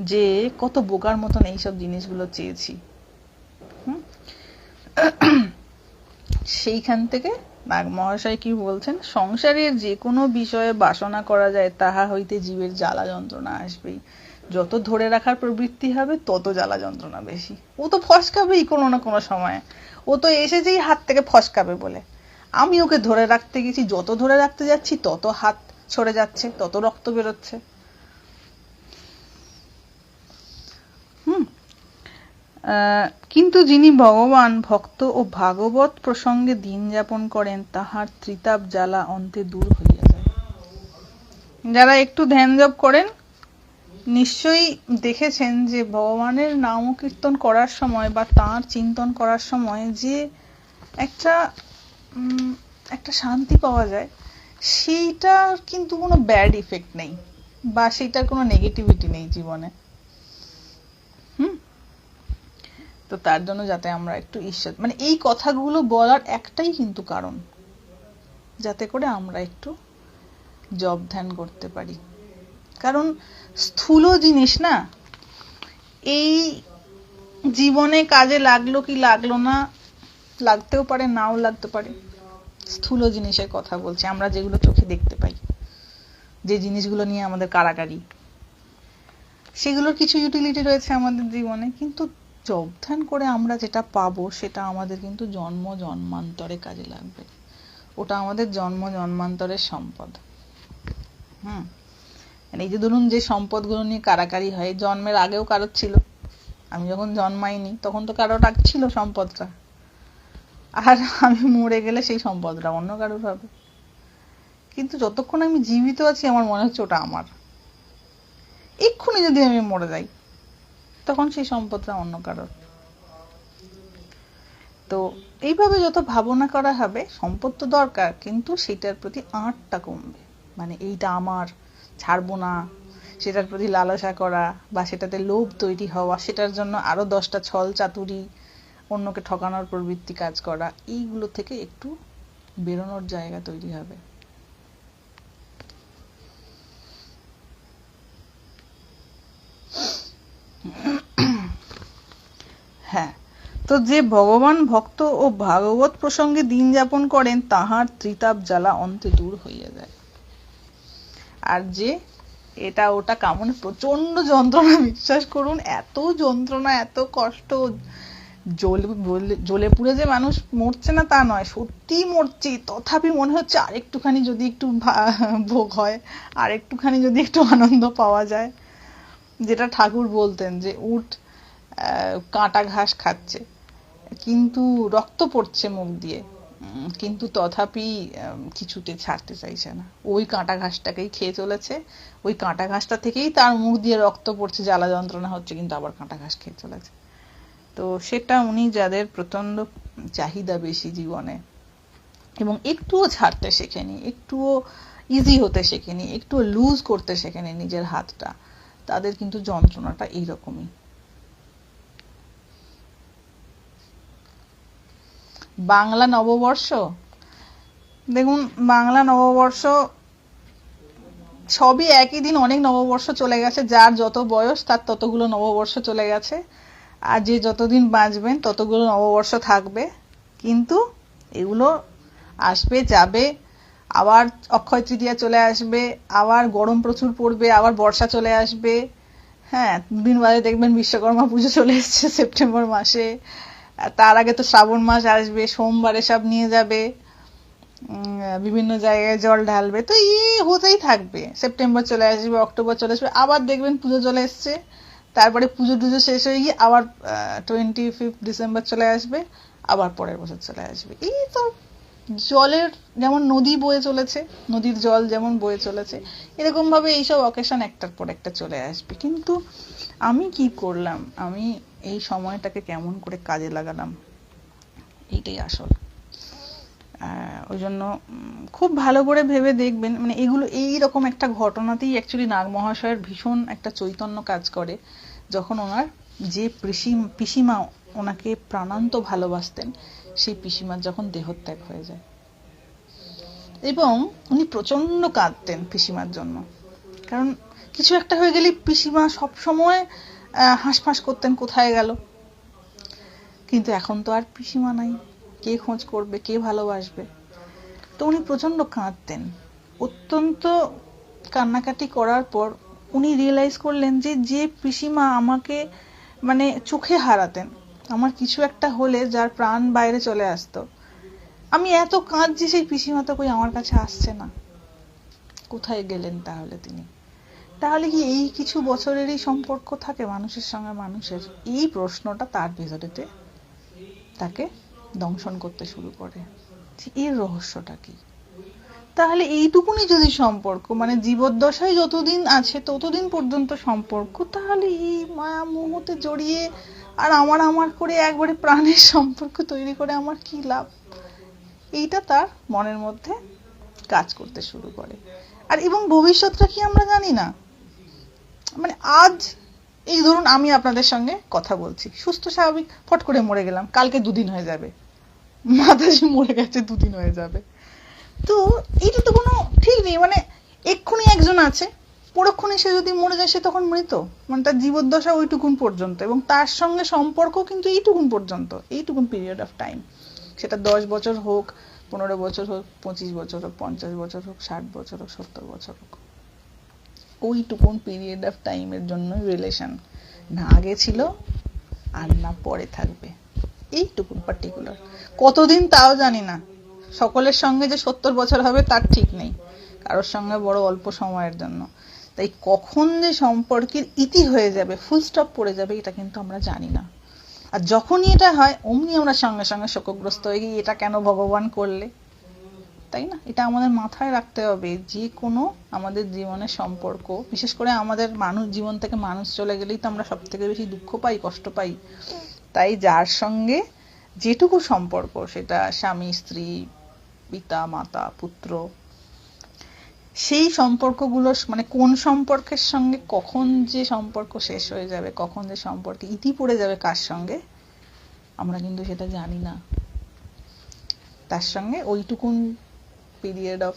যে কত বোকার মতন এইসব জিনিসগুলো চেয়েছি। সেইখান থেকে নাগ মহাশয় কি বলছেন, সংসারের যে কোনো বিষয়ে বাসনা করা যায়, তাহা হইতে জীবের জ্বালা যন্ত্রণা আসবেই। যত ধরে রাখার প্রবৃত্তি হবে তত জ্বালা যন্ত্রণা বেশি। ও তো ফসকাবেই কোনো না কোনো সময়, ও তো এসেছেই হাত থেকে ফসকাবে বলে। আমি ওকে ধরে রাখতে গেছি, যত ধরে রাখতে যাচ্ছি তত হাত ছড়ে যাচ্ছে, তত রক্ত বেরোচ্ছে। কিন্তু যিনি ভগবান ভক্ত ও ভাগবত প্রসঙ্গে দিন যাপন করেন, তাহার ত্রিতাপ জ্বালা অন্তে দূর হইয়া যায়। যারা একটু ধ্যান জপ করেন নিশ্চয়ই দেখেছেন যে ভগবানের নাম কীর্তন করার সময় বা তাঁর চিন্তন করার সময় যে একটা শান্তি পাওয়া যায়, সেইটার কিন্তু কোনো ব্যাড ইফেক্ট নেই বা সেইটার কোনো নেগেটিভিটি নেই জীবনে। তো তার জন্য যাতে আমরা একটু ঈশ্বর, মানে এই কথাগুলো বলার একটাই কিন্তু কারণ, যাতে করে আমরা একটু জপ ধ্যান করতে পারি। কারণ স্থূল জিনিস না, এই জীবনে কাজে লাগলো কি লাগলো না, লাগতেও পারে নাও লাগতে পারে। স্থূল জিনিসের কথা বলছি, আমরা যেগুলো চোখে দেখতে পাই, যে জিনিসগুলো নিয়ে আমাদের কাড়াকাড়ি, সেগুলোর কিছু ইউটিলিটি রয়েছে আমাদের জীবনে, কিন্তু জপ ধ্যান করে আমরা যেটা পাবো সেটা আমাদের কিন্তু জন্ম জন্মান্তরে কাজে লাগবে। ওটা আমাদের জন্ম জন্মান্তরের সম্পদ। এই যে ধরুন যে সম্পদগুলো নিয়ে কারাকারি হয়, জন্মের আগেও কারোর ছিল, আমি যখন জন্মাইনি তখন তো কারোর ছিল সম্পদটা, আর আমি মরে গেলে সেই সম্পদটা অন্য কারোর হবে। কিন্তু যতক্ষণ আমি জীবিত আছি আমার মনে হচ্ছে ওটা আমার। এক্ষুনি যদি আমি মরে যাই তখন সেই সম্পদটা অন্য কারোর। তো এইভাবে যত ভাবনা করা হবে, সম্পদ তো দরকার, কিন্তু সেটার প্রতি আঁটটা কমবে। মানে এইটা আমার, ছাড়বো না, সেটার প্রতি লালসা করা বা সেটাতে লোভ তৈরি হওয়া, সেটার জন্য আরো 10টা ছল চাতুরি, অন্যকে ঠকানোর প্রবৃত্তি কাজ করা, এইগুলো থেকে একটু বেরোনোর জায়গা তৈরি হবে। হ্যাঁ, তো যে ভগবান ভক্ত ও ভাগবত প্রসঙ্গে দিন যাপন করেন, তাহার ত্রিতাপ জ্বালা অন্তে দূর হইয়া যায়। আর যে এটা ওটা কামনে প্রচন্ড যন্ত্রণা, বিশ্বাস করুন, এত যন্ত্রণা, এত কষ্ট, জ্বলে পুড়ে যে মানুষ মরছে না তা নয়, সত্যি মরছে, তথাপি মনে হচ্ছে আরেকটুখানি যদি একটু ভোগ হয়, আর একটুখানি যদি একটু আনন্দ পাওয়া যায়। যেটা ঠাকুর বলতেন যে উট কাঁটা ঘাস খাচ্ছে, কিন্তু রক্ত পড়ছে মুখ দিয়ে, কিন্তু তথাপি কিছুতে ছাড়তে চাইছে না, ওই কাঁটা ঘাসটাকেই খেয়ে চলেছে। ওই কাঁটা ঘাসটা থেকেই তার মুখ দিয়ে রক্ত পড়ছে, জ্বালা যন্ত্রণা হচ্ছে, কিন্তু আবার কাঁটা ঘাস খেয়ে চলেছে। তো সেটা উনি যাদের প্রচন্ড চাহিদা বেশি জীবনে, এবং একটুও ছাড়তে শেখেনি, একটুও ইজি হতে শেখেনি, একটুও লুজ করতে শেখেনি নিজের হাতটা, তাদের কিন্তু যন্ত্রণাটা এইরকমই। বাংলা নববর্ষ, দেখুন বাংলা নববর্ষ সবই একই দিন, অনেক নববর্ষ চলে গেছে, যার যত বয়স তার ততগুলো নববর্ষ চলে গেছে, আর যে যতদিন বাঁচবেন ততগুলো নববর্ষ থাকবে, কিন্তু এগুলো আসবে যাবে, আবার অক্ষয় তৃতীয়া চলে আসবে, আবার গরম প্রচুর পড়বে, আবার বর্ষা চলে আসবে, হ্যাঁ, দুদিন বাদে দেখবেন বিশ্বকর্মা পুজো চলে এসছে সেপ্টেম্বর মাসে, তার আগে তো শ্রাবণ মাস আসবে, সোমবারে সব নিয়ে যাবে, বিভিন্ন জায়গায় জল ঢালবে, তো হতেই থাকবে। সেপ্টেম্বর চলে আসবে, অক্টোবর চলে আসবে, আবার দেখবেন পুজো চলে এসছে, তারপরে পুজো টুজো শেষ হয়ে গিয়ে আবার 25 ডিসেম্বর চলে আসবে, আবার পরের বছর চলে আসবে। এই তো জলের যেমন নদী বয়ে চলেছে, নদীর জল যেমন বয়ে চলেছে, এরকম ভাবে এইসব অকেশন একটার পর একটা চলে আসবে। কিন্তু আমি কি করলাম, আমি এই সময়টাকে কেমন করে কাজে লাগালাম, এইটাই আসল। ওই জন্য খুব ভালো করে ভেবে দেখবেন, মানে এগুলো এইরকম একটা ঘটনাতেই অ্যাকচুয়ালি নাগ মহাশয়ের ভীষণ একটা চৈতন্য কাজ করে, যখন ওনার যে পিসিমা ওনাকে প্রাণান্ত ভালোবাসতেন, সেই পিসিমার যখন দেহত্যাগ হয়ে যায়, এবং উনি প্রচন্ড কাঁদতেন পিসিমার জন্য, কারণ কিছু একটা হয়ে গেলে পিসিমা সবসময় হাঁসফাঁস করতেন কোথায় গেল। কিন্তু এখন তো আর পিসিমা নাই, কে খোঁজ করবে, কে ভালোবাসবে? তো উনি প্রচন্ড কাঁদতেন। অত্যন্ত কান্নাকাটি করার পর উনি রিয়েলাইজ করলেন যে যে পিসিমা আমাকে মানে চোখে হারাতেন, আমার কিছু একটা হলে যার প্রাণ বাইরে চলে আসতো, আমি এত কাঁদছি, সেই পিসিমা তো কই আমার কাছে আসছে না, কোথায় গেলেন তাহলে তিনি? তাহলে কি এই কিছু বছরেরই সম্পর্ক থাকে মানুষের সঙ্গে মানুষের? এই প্রশ্নটা তার ভেতরেতে তাকে দংশন করতে শুরু করে, যে এর রহস্যটা কি? তাহলে এইটুকুনি যদি সম্পর্ক, মানে জীবদ্দশায় যতদিন আছে ততদিন পর্যন্ত সম্পর্ক, তাহলে এই মায়া মোহতে জড়িয়ে আর আমার করে একবারে প্রাণের সম্পর্ক তৈরি করে আমার কি লাভ? এইটা তার মনের মধ্যে কাজ করতে শুরু করে। আর এবং ভবিষ্যৎটা কি আমরা জানি না, মানে আজ এই ধরুন আমি আপনাদের সঙ্গে কথা বলছি, সুস্থ স্বাভাবিক, ফট করে মরে গেলাম, কালকে 2 দিন হয়ে যাবে, মাতাজি মরে গেছে 2 দিন হয়ে যাবে, তো এইটা তো কোনো ঠিক নেই। মানে এক্ষুনি একজন আছে, পরক্ষণে সে যদি মরে যায়, সে তখন মৃত, মানে তার জীবদ্দশা ওইটুকুন পর্যন্ত, এবং তার সঙ্গে সম্পর্ক কিন্তু এইটুকুন পর্যন্ত, এইটুকুন পিরিয়ড অফ টাইম। সেটা 10 বছর হোক, 15 বছর হোক, 25 বছর হোক, 50 বছর হোক, 60 বছর হোক, 70 বছর হোক, ওইটুকুন পিরিয়ড অফ টাইমের জন্য রিলেশন, না আগে ছিল আর না পরে থাকবে, এইটুকুন পার্টিকুলার। কতদিন তাও জানি না, সকলের সঙ্গে যে 70 বছর হবে তার ঠিক নেই, কারোর সঙ্গে বড় অল্প সময়ের জন্য। তাই কখন যে সম্পর্কের ইতি হয়ে যাবে, ফুল স্টপ পড়ে যাবে, এটা কিন্তু আমরা জানি না। আর যখনই এটা হয়, অমনি আমরা সঙ্গে সঙ্গে শোকগ্রস্ত হয়ে গিয়ে এটা কেন ভগবান করলে, তাই না? এটা আমাদের মাথায় রাখতে হবে। যে কোনো আমাদের জীবনের সম্পর্ক, বিশেষ করে আমাদের মানুষ জীবন থেকে মানুষ চলে গেলেই তো আমরা সব থেকে বেশি দুঃখ পাই, কষ্ট পাই। তাই যার সঙ্গে যেটুকু সম্পর্ক, সেটা স্বামী স্ত্রী, পিতা মাতা পুত্র, সেই সম্পর্কগুলো, মানে কোন সম্পর্কের সঙ্গে কখন যে সম্পর্ক শেষ হয়ে যাবে, কখন যে সম্পর্কে ইতি পড়ে যাবে কার সঙ্গে, আমরা কিন্তু সেটা জানি না। তার সঙ্গে ওইটুকুন পিরিয়ড অফ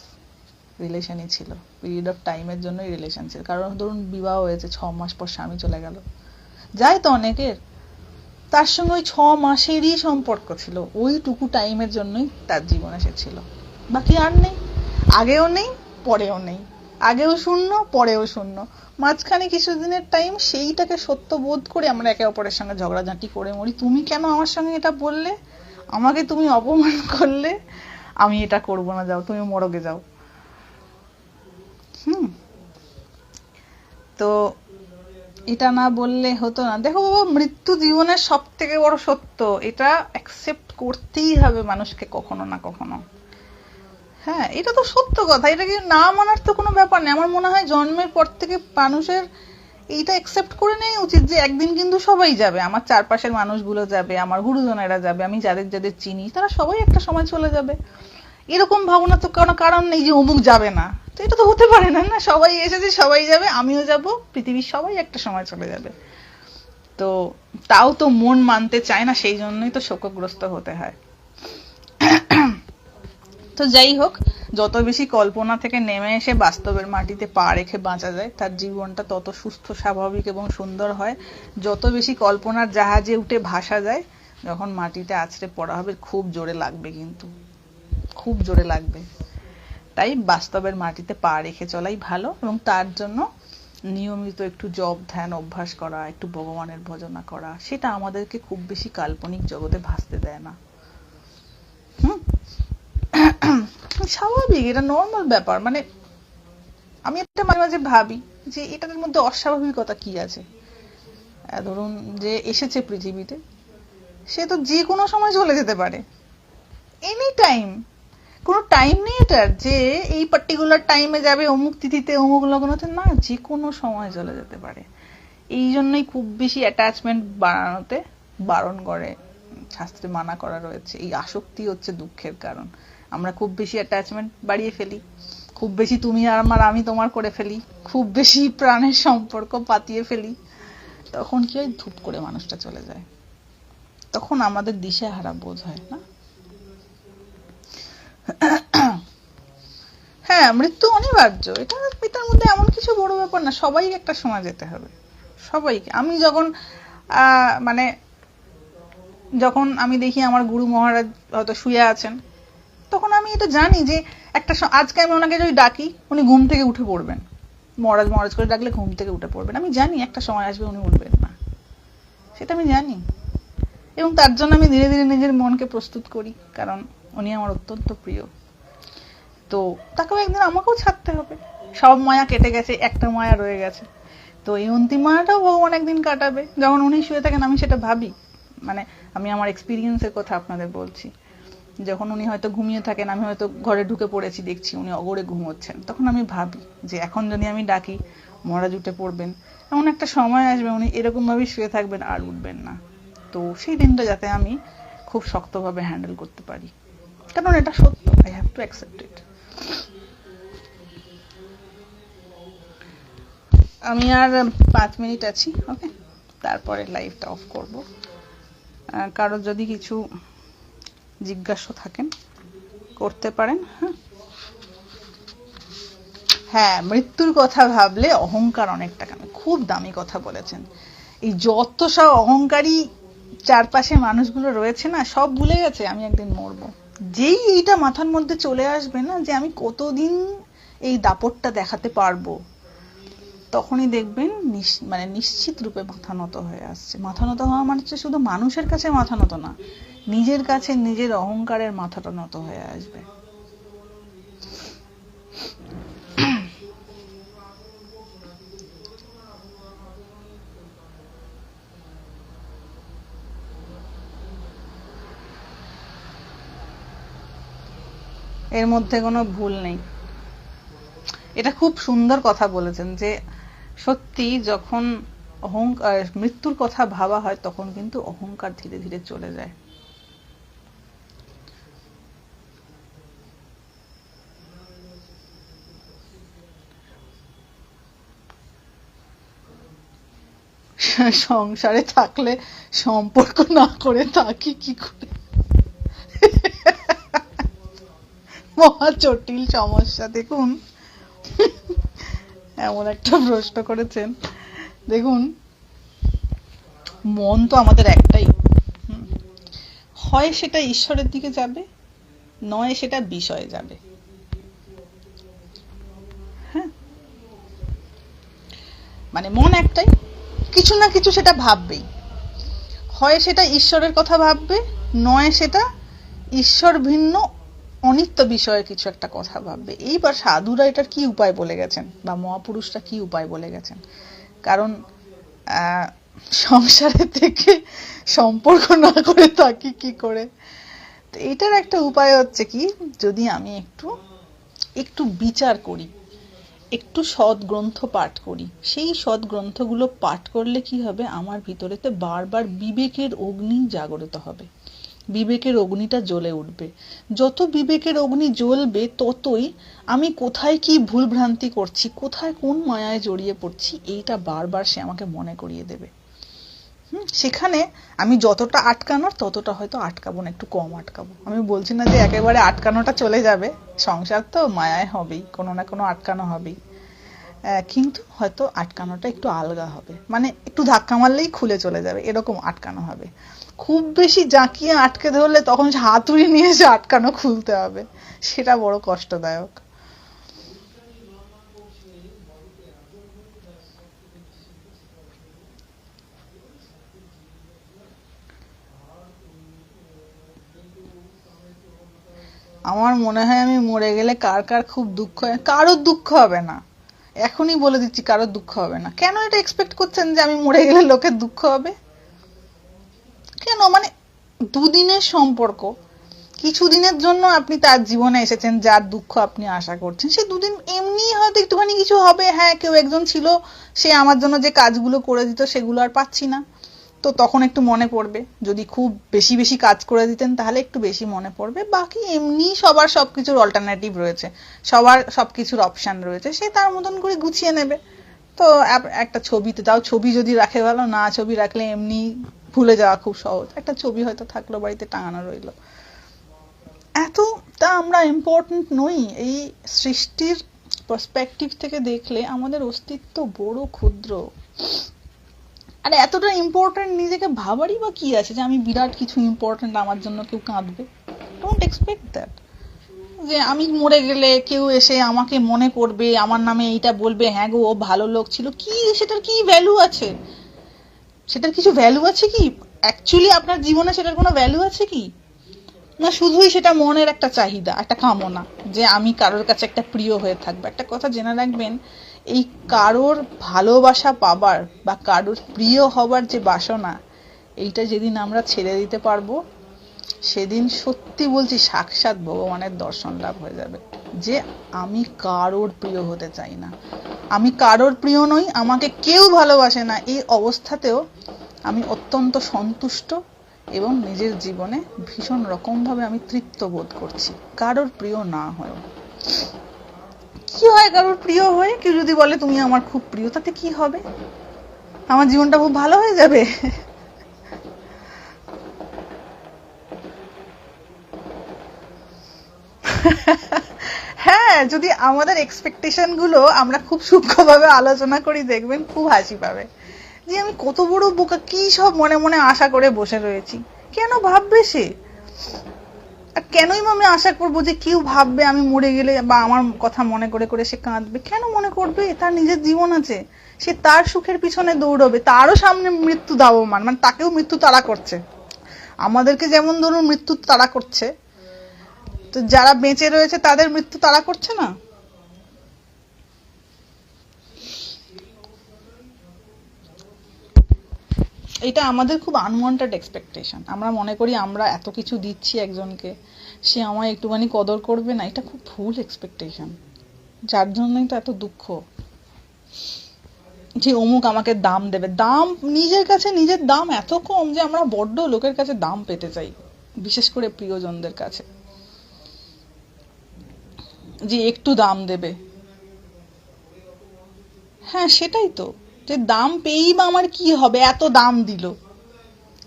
রিলেশনই ছিল, পিরিয়ড অফ টাইমের জন্যই রিলেশন ছিল। কারণ ধরুন বিবাহ হয়েছে, 6 মাস পর স্বামী চলে গেল, যায় তো অনেকের, তার সঙ্গে ওই 6 মাসেরই সম্পর্ক ছিল, ওইটুকু টাইমের জন্যই তার জীবনে সে ছিল, বাকি আর নেই, আগেও নেই, পরেও নেই। আগেও শূন্য, পরেও শূন্য, মাঝখানে কিছুদিনের টাইম সেইটাকে সত্য বোধ করে আমরা একে অপরের সঙ্গে ঝগড়াঝাঁটি করে মরি। তুমি কেন আমার সঙ্গে এটা বললে, আমাকে তুমি অপমান করলে, আমি এটা করব না, যাও তুমি মরগে যাও। তো এটা না বললে হতো না। দেখো বাবা, মৃত্যু জীবনের সব থেকে বড় সত্য, এটা অ্যাকসেপ্ট করতেই হবে মানুষকে কখনো না কখনো। হ্যাঁ, এটা তো সত্য কথা, এটাকে না মানার তো কোনো ব্যাপার নেই। আমার মনে হয় জন্মের পর থেকে মানুষের এইটা অ্যাকসেপ্ট করে নেওয়া উচিত যে একদিন কিন্তু সবাই যাবে, আমার চারপাশের মানুষগুলো যাবে, আমার গুরুজনেরা যাবে, আমি যাদের যাদের চিনি তারা সবাই একটা সময় চলে যাবে। এরকম ভাবনা তো কোনো কারণ নেই যে অমুক যাবে না, তো এটা তো হতে পারে না। না, সবাই এসেছে, সবাই যাবে, আমিও যাব, পৃথিবীর সবাই একটা সময় চলে যাবে। তো তাও তো মন মানতে চায় না, সেই জন্যই তো শোকগ্রস্ত হতে হয়। তো যাই হোক, যত বেশি কল্পনা থেকে নেমে এসে বাস্তবের মাটিতে পা রেখে বাঁচা যায়, তার জীবনটা তত সুস্থ, স্বাভাবিক এবং সুন্দর হয়। যত বেশি কল্পনার জাহাজে উঠে ভাসা যায়, যখন মাটিতে আছড়ে পড়া হবে খুব জোরে লাগবে, কিন্তু খুব জোরে লাগবে। তাই বাস্তবের মাটিতে পা রেখে চলাই ভালো, এবং তার জন্য নিয়মিত একটু জপ ধ্যান অভ্যাস করা, একটু ভগবানের ভজনা করা, সেটা আমাদেরকে খুব বেশি কাল্পনিক জগতে ভাসতে দেয় না। স্বাভাবিক, এটা নর্মাল ব্যাপার। মানে আমি একটা মাঝে মাঝে ভাবি যে এটার মধ্যে অস্বাভাবিকতা কি আছে। ধরুন যে এসেছে পৃথিবীতে, সে তো যে কোনো সময় চলে যেতে পারে, এনি টাইম। কোনো টাইম নেই এটার যে এই পার্টিকুলার টাইমে যাবে, অমুক তিথিতে, অমুক লগ্নতে, না, যে কোনো সময় চলে যেতে পারে। এই জন্যই খুব বেশি অ্যাটাচমেন্ট বাড়ানোতে বারণ করে, শাস্ত্রে মানা করা রয়েছে। এই আসক্তি হচ্ছে দুঃখের কারণ। আমরা খুব বেশি অ্যাটাচমেন্ট বাড়িয়ে ফেলি, খুব বেশি তুমি আর আমার, আমি তোমার করে ফেলি, খুব বেশি প্রাণের সম্পর্ক পাতিয়ে ফেলি। তখন কি হয়, ধূপ করে মানুষটা চলে যায়, তখন আমাদের দিশেহারা বোধ হয় না। হ্যাঁ, মৃত্যু অনিবার্য, এটার মধ্যে এমন কিছু বড় ব্যাপার না। সবাই একটা সময় যেতে হবে, সবাইকে। আমি যখন মানে যখন আমি দেখি আমার গুরু মহারাজ হয়তো শুয়ে আছেন, তখন আমি এটা জানি যে একটা আজকে আমি ওনাকে যদি ডাকি, উনি ঘুম থেকে উঠে পড়বেন। মহারাজ মহারাজ করে ডাকলে ঘুম থেকে উঠে পড়বেন। আমি জানি একটা সময় আসবে উনি উঠবেন না, সেটা আমি জানি। এবং তার জন্য আমি ধীরে ধীরে নিজের মনকে প্রস্তুত করি, কারণ উনি আমার অত্যন্ত প্রিয়। তো তাকেও একদিন আমাকেও ছাড়তে হবে। সব মায়া কেটে গেছে, একটা মায়া রয়ে গেছে। তো এই অন্তিম মায়াটাও ভগবান একদিন কাটাবে। যখন উনি শুয়ে থাকেন আমি সেটা ভাবি, মানে আমি আমার এক্সপিরিয়েন্সের কথা আপনাদের বলছি। যখন উনি হয়তো ঘুমিয়ে থাকেন, আমি হয়তো ঘরে ঢুকে পড়েছি, দেখছি উনি অগরে ঘুমোচ্ছেন, তখন আমি ভাবি যে এখন যদি আমি ডাকি, মহারাজ উঠে পড়বেন, এমন একটা সময় আসবে উনি এরকম ভাবে শুয়ে থাকবেন আর উঠবেন না। তো সেই দিনটা যাতে আমি খুব শক্তভাবে হ্যান্ডেল করতে পারি, কারণ এটা সত্য, I have to accept it. আমি আর 5 মিনিট আছি, ওকে, তারপরে লাইভটা অফ করব। কারো যদি কিছু জিজ্ঞাসা থাকেন করতে পারেন। হ্যাঁ, মৃত্যুর কথা ভাবলে অহংকার অনেকটা কমে। খুব দামি কথা বলেছেন। এই যত সব অহংকারী চারপাশে মানুষগুলো রয়েছে না, সব ভুলে গেছে আমি একদিন মরবো। যেই এইটা মাথার মধ্যে চলে আসবে না যে আমি কতদিন এই দাপটটা দেখাতে পারবো, তখনই দেখবেন মানে নিশ্চিত রূপে মাথা নত হয়ে আসছে। মাথা নত হওয়া মানে হচ্ছে শুধু মানুষের কাছে মাথা নত না, নিজের কাছে নিজের অহংকারের মাথাটা নত হয়ে আসবে। এর মধ্যে কোনো ভুল নেই। এটা খুব সুন্দর কথা বলেছেন যে সত্যি যখন মৃত্যুর কথা ভাবা হয়, তখন কিন্তু অহংকার ধীরে ধীরে চলে যায়। সংসারে থাকলে সম্পর্ক না করে থাকি কি করে, মহা জটিল সমস্যা। দেখুন, এমন একটা প্রশ্ন করেছেন। দেখুন, মন তো আমাদের একটাই, হয় সেটা ঈশ্বরের দিকে যাবে, নয় সেটা বিষয়ে যাবে। হ্যাঁ, মানে মন একটাই, কিছু না কিছু সেটা ভাববেই। হয় সেটা ঈশ্বরের কথা ভাববে, নয় সেটা ঈশ্বর ভিন্ন অনিত্য বিষয়ে কিছু একটা কথা ভাববে। এইবার সাধুরা এটার কি উপায় বলে গেছেন, বা মহাপুরুষরা কি উপায় বলে গেছেন? কারণ সংসারে থেকে সম্পর্ক না করে থাকি কি করে? তো এটার একটা উপায় হচ্ছে কি, যদি আমি একটু একটু বিচার করি, একটু সৎ গ্রন্থ পাঠ করি, সেই সৎ গ্রন্থগুলো পাঠ করলে কি হবে, আমার ভিতরেতে বারবার বিবেকের অগ্নি জাগরিত হবে, বিবেকের অগ্নিটা জ্বলে উঠবে। যত বিবেকের অগ্নি জ্বলবে ততই আমি কোথায় কি ভুল ভ্রান্তি করছি, কোথায় কোন মায়ায় জড়িয়ে পড়ছি, এইটা বারবার সে আমাকে মনে করিয়ে দেবে। সেখানে আমি যতটা আটকানোর ততটা হয়তো আটকাবো না, একটু কম আটকাবো। আমি বলছি না যে একেবারে আটকানোটা চলে যাবে, সংসার তো মায়ায় হবেই, কোনো না কোনো আটকানো হবেই, কিন্তু হয়তো আটকানোটা একটু আলগা হবে, মানে একটু ধাক্কা মারলেই খুলে চলে যাবে, এরকম আটকানো হবে। খুব বেশি জাঁকিয়ে আটকে ধরলে তখন হাতুড়ি নিয়ে এসে আটকানো খুলতে হবে, সেটা বড় কষ্টদায়ক। আমার মনে হয় আমি মরে গেলে কার কার খুব দুঃখ হয়, কারোর দুঃখ হবে না, এখনই বলে দিচ্ছি, কারোর দুঃখ হবে না। কেন এটা এক্সপেক্ট করছেন যে আমি মরে গেলে লোকের দুঃখ হবে? কেন? মানে দুদিনের সম্পর্ক, কিছুদিনের জন্য আপনি তার জীবনে এসেছেন, যার দুঃখ আপনি আশা করছেন, সে দুদিন এমনি হয়তো একটুখানি কিছু হবে। হ্যাঁ, কেউ একজন ছিল, সে আমার জন্য যে কাজগুলো করে দিত সেগুলো আর পাচ্ছি না, তো তখন একটু মনে পড়বে। যদি খুব বেশি বেশি কাজ করে দিতেন তাহলে একটু বেশি মনে পড়বে। বাকি এমনি সবার সবকিছুর অল্টারনেটিভ রয়েছে, সবার সবকিছুর অপশন রয়েছে, সে তার মতন করে গুছিয়ে নেবে। তো একটা ছবিতে, তাও ছবি যদি রাখে ভালো, না ছবি রাখলে এমনি ভুলে যাওয়া খুব সহজ, একটা ছবি হয়তো থাকলো বাড়িতে টাঙানো রইলো। এতটা আমরা ইম্পর্টেন্ট নই। এই সৃষ্টির পার্সপেক্টিভ থেকে দেখলে আমাদের অস্তিত্ব বড় ক্ষুদ্র। আর এতটা ইম্পর্টেন্ট নিজেকে ভাবারই বা কি আছে যে আমি বিরাট কিছু ইম্পর্টেন্ট, আমার জন্য কেউ কাঁদবে? ডোন্ট এক্সপেক্ট দ্যাট, যে আমি মরে গেলে কেউ এসে আমাকে মনে করবে, আমার নামে এইটা বলবে, হ্যাঁ গো ও ভালো লোক ছিল। কি সেটার কি ভ্যালু আছে? সেটার কিছু ভ্যালু আছে কি অ্যাকচুয়ালি আপনার জীবনে? সেটার কোনো ভ্যালু আছে কি? না, শুধুই সেটা মনের একটা চাহিদা, একটা কামনা, যে আমি কারোর কাছে একটা প্রিয় হয়ে থাকবো। একটা কথা জেনে রাখবেন, এই কারোর ভালোবাসা পাবার বা কারোর প্রিয় হবার যে বাসনা, এইটা যেদিন আমরা ছেড়ে দিতে পারবো, সেদিন সত্যি বলছি সাক্ষাৎ ভগবানের দর্শন লাভ হয়ে যাবে। যে আমি কারোর প্রিয় হতে চাই না, আমি কারোর প্রিয় নই, আমাকে কেউ ভালোবাসে না, এই অবস্থাতেও আমি অত্যন্ত সন্তুষ্ট এবং নিজের জীবনে ভীষণ রকমভাবে আমি তৃপ্ত বোধ করছি, কারোর প্রিয় না হয়। কি হয় কারোর প্রিয় হয়ে? কেউ যদি বলে তুমি আমার খুব প্রিয়, তাতে কি হবে? আমার জীবনটা খুব ভালো হয়ে যাবে। হ্যাঁ, যদি আমাদের এক্সপেকটেশন গুলো আমরা খুব সূক্ষ্মভাবে আলোচনা করি, দেখবেন খুব হাসি পাবে যে আমি কত বড় বোকা, কি সব মনে মনে আশা করে বসে রয়েছি। কেন ভাববে সে? আর কেনই আমি আশা করবো যে কেউ ভাববে আমি মরে গেলে, বা আমার কথা মনে করে করে সে কাঁদবে? কেন মনে করবে? তার নিজের জীবন আছে, সে তার সুখের পিছনে দৌড়বে, তারও সামনে মৃত্যু ধাবমান, মানে তাকেও মৃত্যু তাড়া করছে। আমাদেরকে যেমন ধরুন মৃত্যু তাড়া করছে, তো যারা বেঁচে রয়েছে তাদের মৃত্যু তাড়া করছে না? এটা আমাদের খুব আনওয়ান্টেড এক্সপেকটেশন। আমরা মনে করি আমরা এত কিছু দিচ্ছি একজনকে, সে আমায় একটুখানি কদর করবে না। এটা খুব ভুল এক্সপেকটেশন, যার জন্যই তো এত দুঃখ, যে অমুক আমাকে দাম দেবে। দাম, নিজের কাছে নিজের দাম এত কম যে আমরা বড্ড লোকের কাছে দাম পেতে চাই, বিশেষ করে প্রিয়জনদের কাছে, যে একটু দাম দেবে। হ্যাঁ, সেটাই তো, যে দাম পেয়েই বা আমার কি হবে, এত দাম দিল,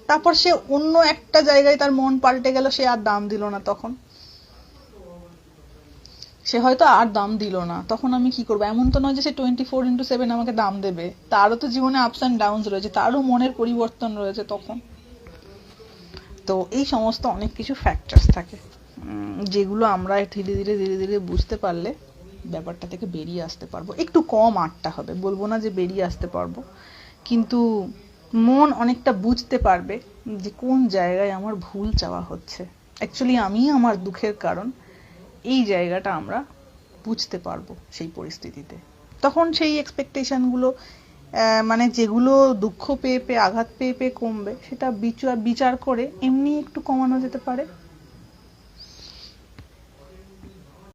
তারপর সে অন্য একটা জায়গায় তার মন পাল্টে গেল, সে আর দাম দিল না, তখন সে হয়তো আর দাম দিল না, তখন আমি কি করবো? এমন তো নয় যে সে 24/7 আমাকে দাম দেবে, তারও তো জীবনে আপস অ্যান্ড ডাউনস রয়েছে, তারও মনের পরিবর্তন রয়েছে তখন। তো এই সমস্ত অনেক কিছু ফ্যাক্টরস থাকে, যেগুলো আমরা ধীরে ধীরে ধীরে ধীরে বুঝতে পারলে ব্যাপারটা থেকে বেরিয়ে আসতে পারবো। একটু কম আটটা হবে, বলবো না যে বেরিয়ে আসতে পারবো, কিন্তু মন অনেকটা বুঝতে পারবে যে কোন জায়গায় আমার ভুল চাওয়া হচ্ছে, অ্যাকচুয়ালি আমি আমার দুঃখের কারণ, এই জায়গাটা আমরা বুঝতে পারবো সেই পরিস্থিতিতে। তখন সেই এক্সপেকটেশনগুলো মানে যেগুলো দুঃখ পেয়ে পেয়ে আঘাত পেয়ে পেয়ে কমবে, সেটা বিচার করে এমনি একটু কমানো যেতে পারে।